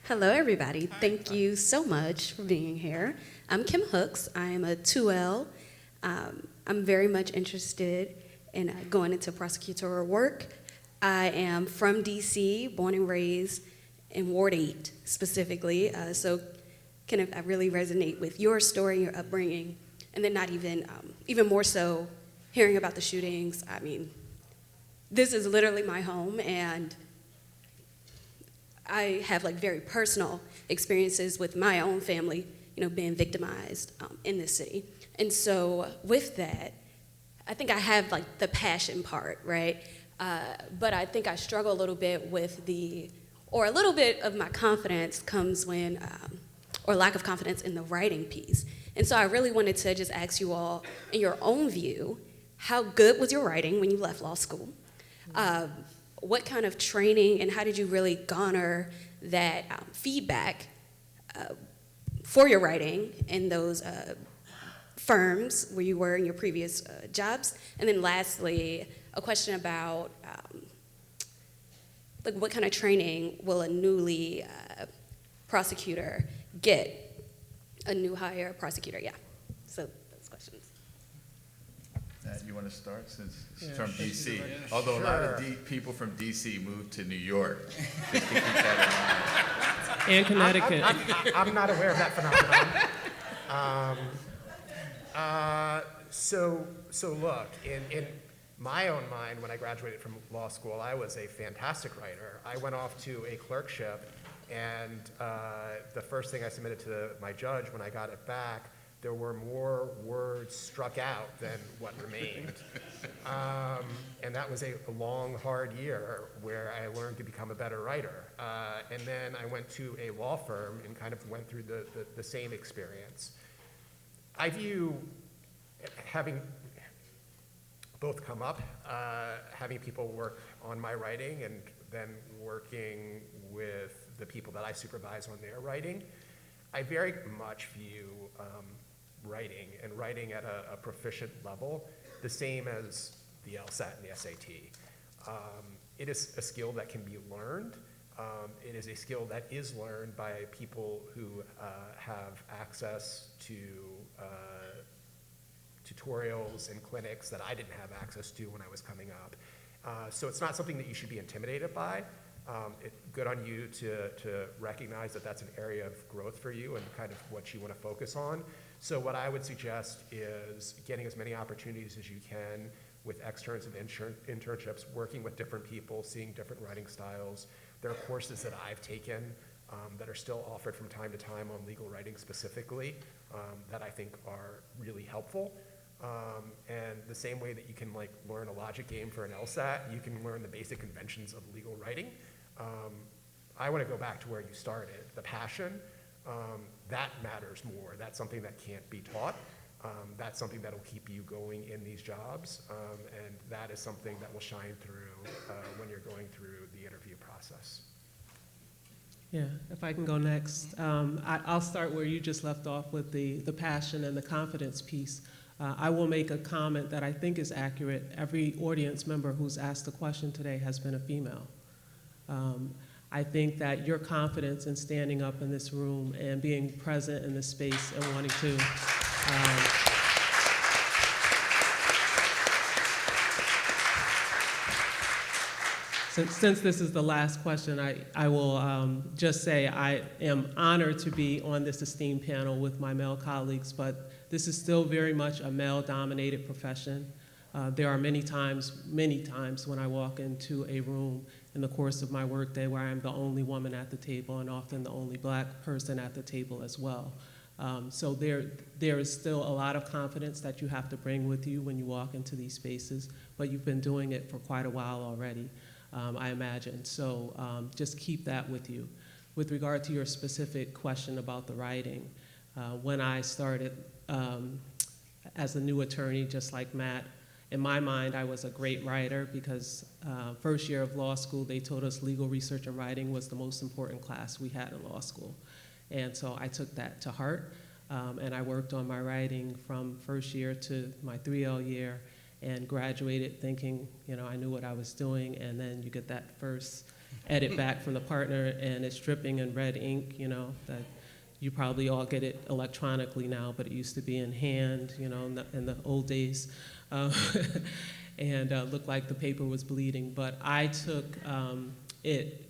Hello, everybody. Thank you so much for being here. I'm Kim Hooks. I am a 2L. I'm very much interested in going into prosecutorial work. I am from DC, born and raised in Ward 8 specifically. So Kenneth, I really resonate with your story, your upbringing, and then not even more so hearing about the shootings. I mean, this is literally my home, and I have very personal experiences with my own family, being victimized in this city. And so with that, I think I have the passion part, right? But I think I struggle a little bit with a little bit of my confidence comes when, or lack of confidence in the writing piece. And so I really wanted to just ask you all, in your own view, how good was your writing when you left law school? What kind of training and how did you really garner that feedback for your writing in those firms where you were in your previous jobs? And then lastly, a question about what kind of training will a newly prosecutor get? A new hire prosecutor, yeah. So those questions. You want to start since it's from DC? Although a lot of people from DC moved to New York. Just to keep that in mind. And Connecticut. I'm not aware of that phenomenon. So look, in my own mind, when I graduated from law school, I was a fantastic writer. I went off to a clerkship, and the first thing I submitted to my judge when I got it back, there were more words struck out than what remained. And that was a long, hard year where I learned to become a better writer. And then I went to a law firm and kind of went through the same experience. I view having both come up, having people work on my writing and then working with the people that I supervise on their writing. I very much view writing and writing at a proficient level the same as the LSAT and the SAT. It is a skill that can be learned. It is a skill that is learned by people who have access to tutorials and clinics that I didn't have access to when I was coming up. So it's not something that you should be intimidated by. It's good on you to recognize that that's an area of growth for you and kind of what you want to focus on. So what I would suggest is getting as many opportunities as you can with externs and internships, working with different people, seeing different writing styles. There are courses that I've taken that are still offered from time to time on legal writing specifically that I think are really helpful. And the same way that you can like learn a logic game for an LSAT, you can learn the basic conventions of legal writing. I want to go back to where you started. The passion, that matters more. That's something that can't be taught. That's something that will keep you going in these jobs, and that is something that will shine through when you're going through the interview process. Yeah, if I can go next. I'll start where you just left off with the passion and the confidence piece. I will make a comment that I think is accurate. Every audience member who's asked a question today has been a female. I think that your confidence in standing up in this room and being present in this space and wanting to since this is the last question, I will just say I am honored to be on this esteemed panel with my male colleagues, but this is still very much a male-dominated profession. There are many times when I walk into a room in the course of my workday where I'm the only woman at the table and often the only black person at the table as well. So there is still a lot of confidence that you have to bring with you when you walk into these spaces, but you've been doing it for quite a while already, I imagine. So just keep that with you. With regard to your specific question about the writing, when I started as a new attorney, just like Matt, in my mind, I was a great writer because first year of law school, they told us legal research and writing was the most important class we had in law school. And so I took that to heart, and I worked on my writing from first year to my 3L year and graduated thinking, I knew what I was doing, and then you get that first edit back from the partner, and it's dripping in red ink, that you probably all get it electronically now, but it used to be in hand, in the old days, and looked like the paper was bleeding. But I took it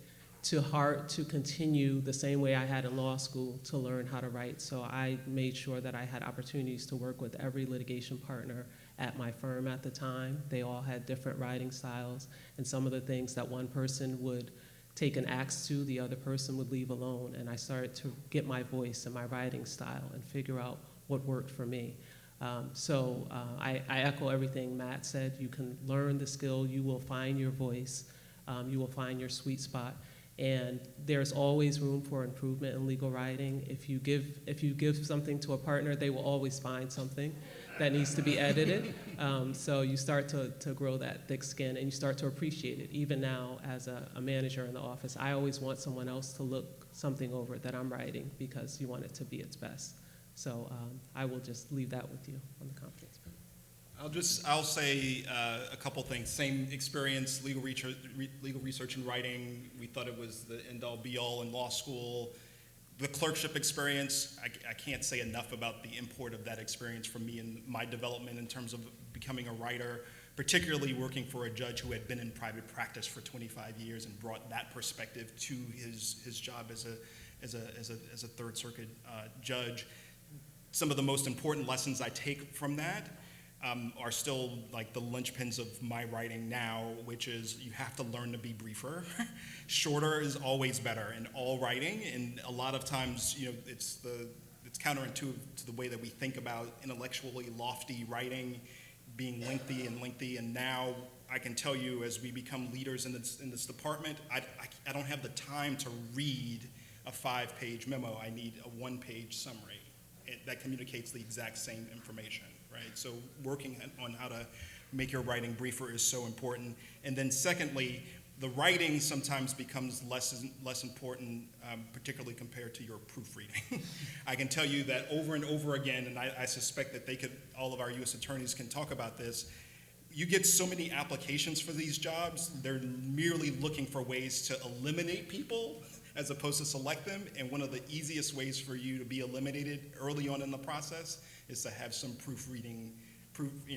to heart to continue the same way I had in law school to learn how to write. So I made sure that I had opportunities to work with every litigation partner at my firm at the time. They all had different writing styles, and some of the things that one person would take an axe to, the other person would leave alone. And I started to get my voice and my writing style and figure out what worked for me. I echo everything Matt said. You can learn the skill, you will find your voice, you will find your sweet spot. And there's always room for improvement in legal writing. If you give something to a partner, they will always find something that needs to be edited. So you start to grow that thick skin, and you start to appreciate it. Even now, as a manager in the office, I always want someone else to look something over that I'm writing because you want it to be its best. So I will just leave that with you on the confidence part. I'll say a couple things. Same experience, legal research and writing. We thought it was the end-all be-all in law school. The clerkship experience, I can't say enough about the import of that experience for me and my development in terms of becoming a writer, particularly working for a judge who had been in private practice for 25 years and brought that perspective to his job as a Third Circuit judge. Some of the most important lessons I take from that are still like the linchpins of my writing now, which is you have to learn to be briefer. Shorter is always better in all writing, and a lot of times, it's counterintuitive to the way that we think about intellectually lofty writing being lengthy, and now I can tell you as we become leaders in this department, I don't have the time to read a 5-page memo. I need a 1-page summary that communicates the exact same information. Right? So working on how to make your writing briefer is so important. And then secondly, the writing sometimes becomes less important, particularly compared to your proofreading. I can tell you that over and over again, and I suspect that all of our U.S. attorneys can talk about this, you get so many applications for these jobs, they're merely looking for ways to eliminate people as opposed to select them, and one of the easiest ways for you to be eliminated early on in the process is to have some proofreading,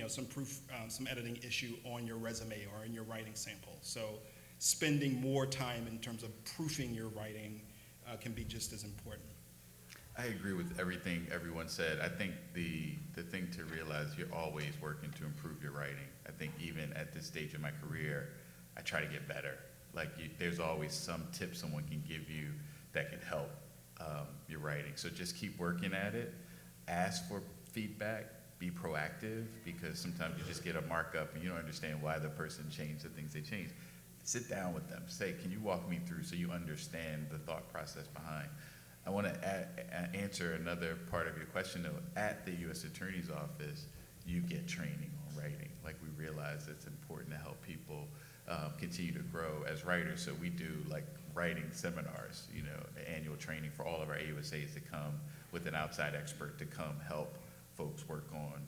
some editing issue on your resume or in your writing sample. So spending more time in terms of proofing your writing can be just as important. I agree with everything everyone said. I think the thing to realize, you're always working to improve your writing. I think even at this stage of my career, I try to get better. There's always some tip someone can give you that can help your writing. So just keep working at it. Ask for feedback. Be proactive, because sometimes you just get a markup and you don't understand why the person changed the things they changed. Sit down with them. Say, can you walk me through so you understand the thought process behind? I want to answer another part of your question, though. At the U.S. Attorney's Office, you get training on writing. We realize it's important to help people continue to grow as writers. So we do writing seminars, annual training for all of our AUSAs to come with an outside expert to come help folks work on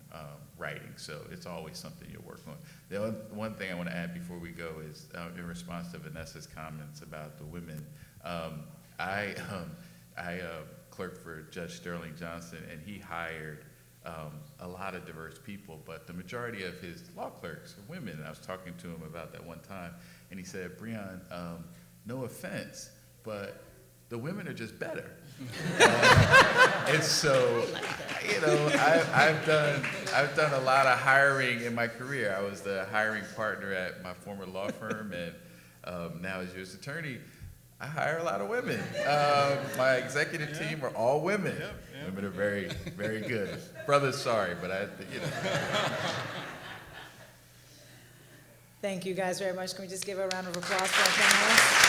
writing. So it's always something you'll work on. The one thing I want to add before we go is in response to Vanessa's comments about the women, I clerked for Judge Sterling Johnson, and he hired a lot of diverse people, but the majority of his law clerks are women. And I was talking to him about that one time, and he said, Breon, no offense, but the women are just better. And so, I've done a lot of hiring in my career. I was the hiring partner at my former law firm, and now as U.S. attorney, I hire a lot of women. My executive team are all women. Women are very, very good. Brothers, sorry, but Thank you guys very much. Can we just give a round of applause for our panelists?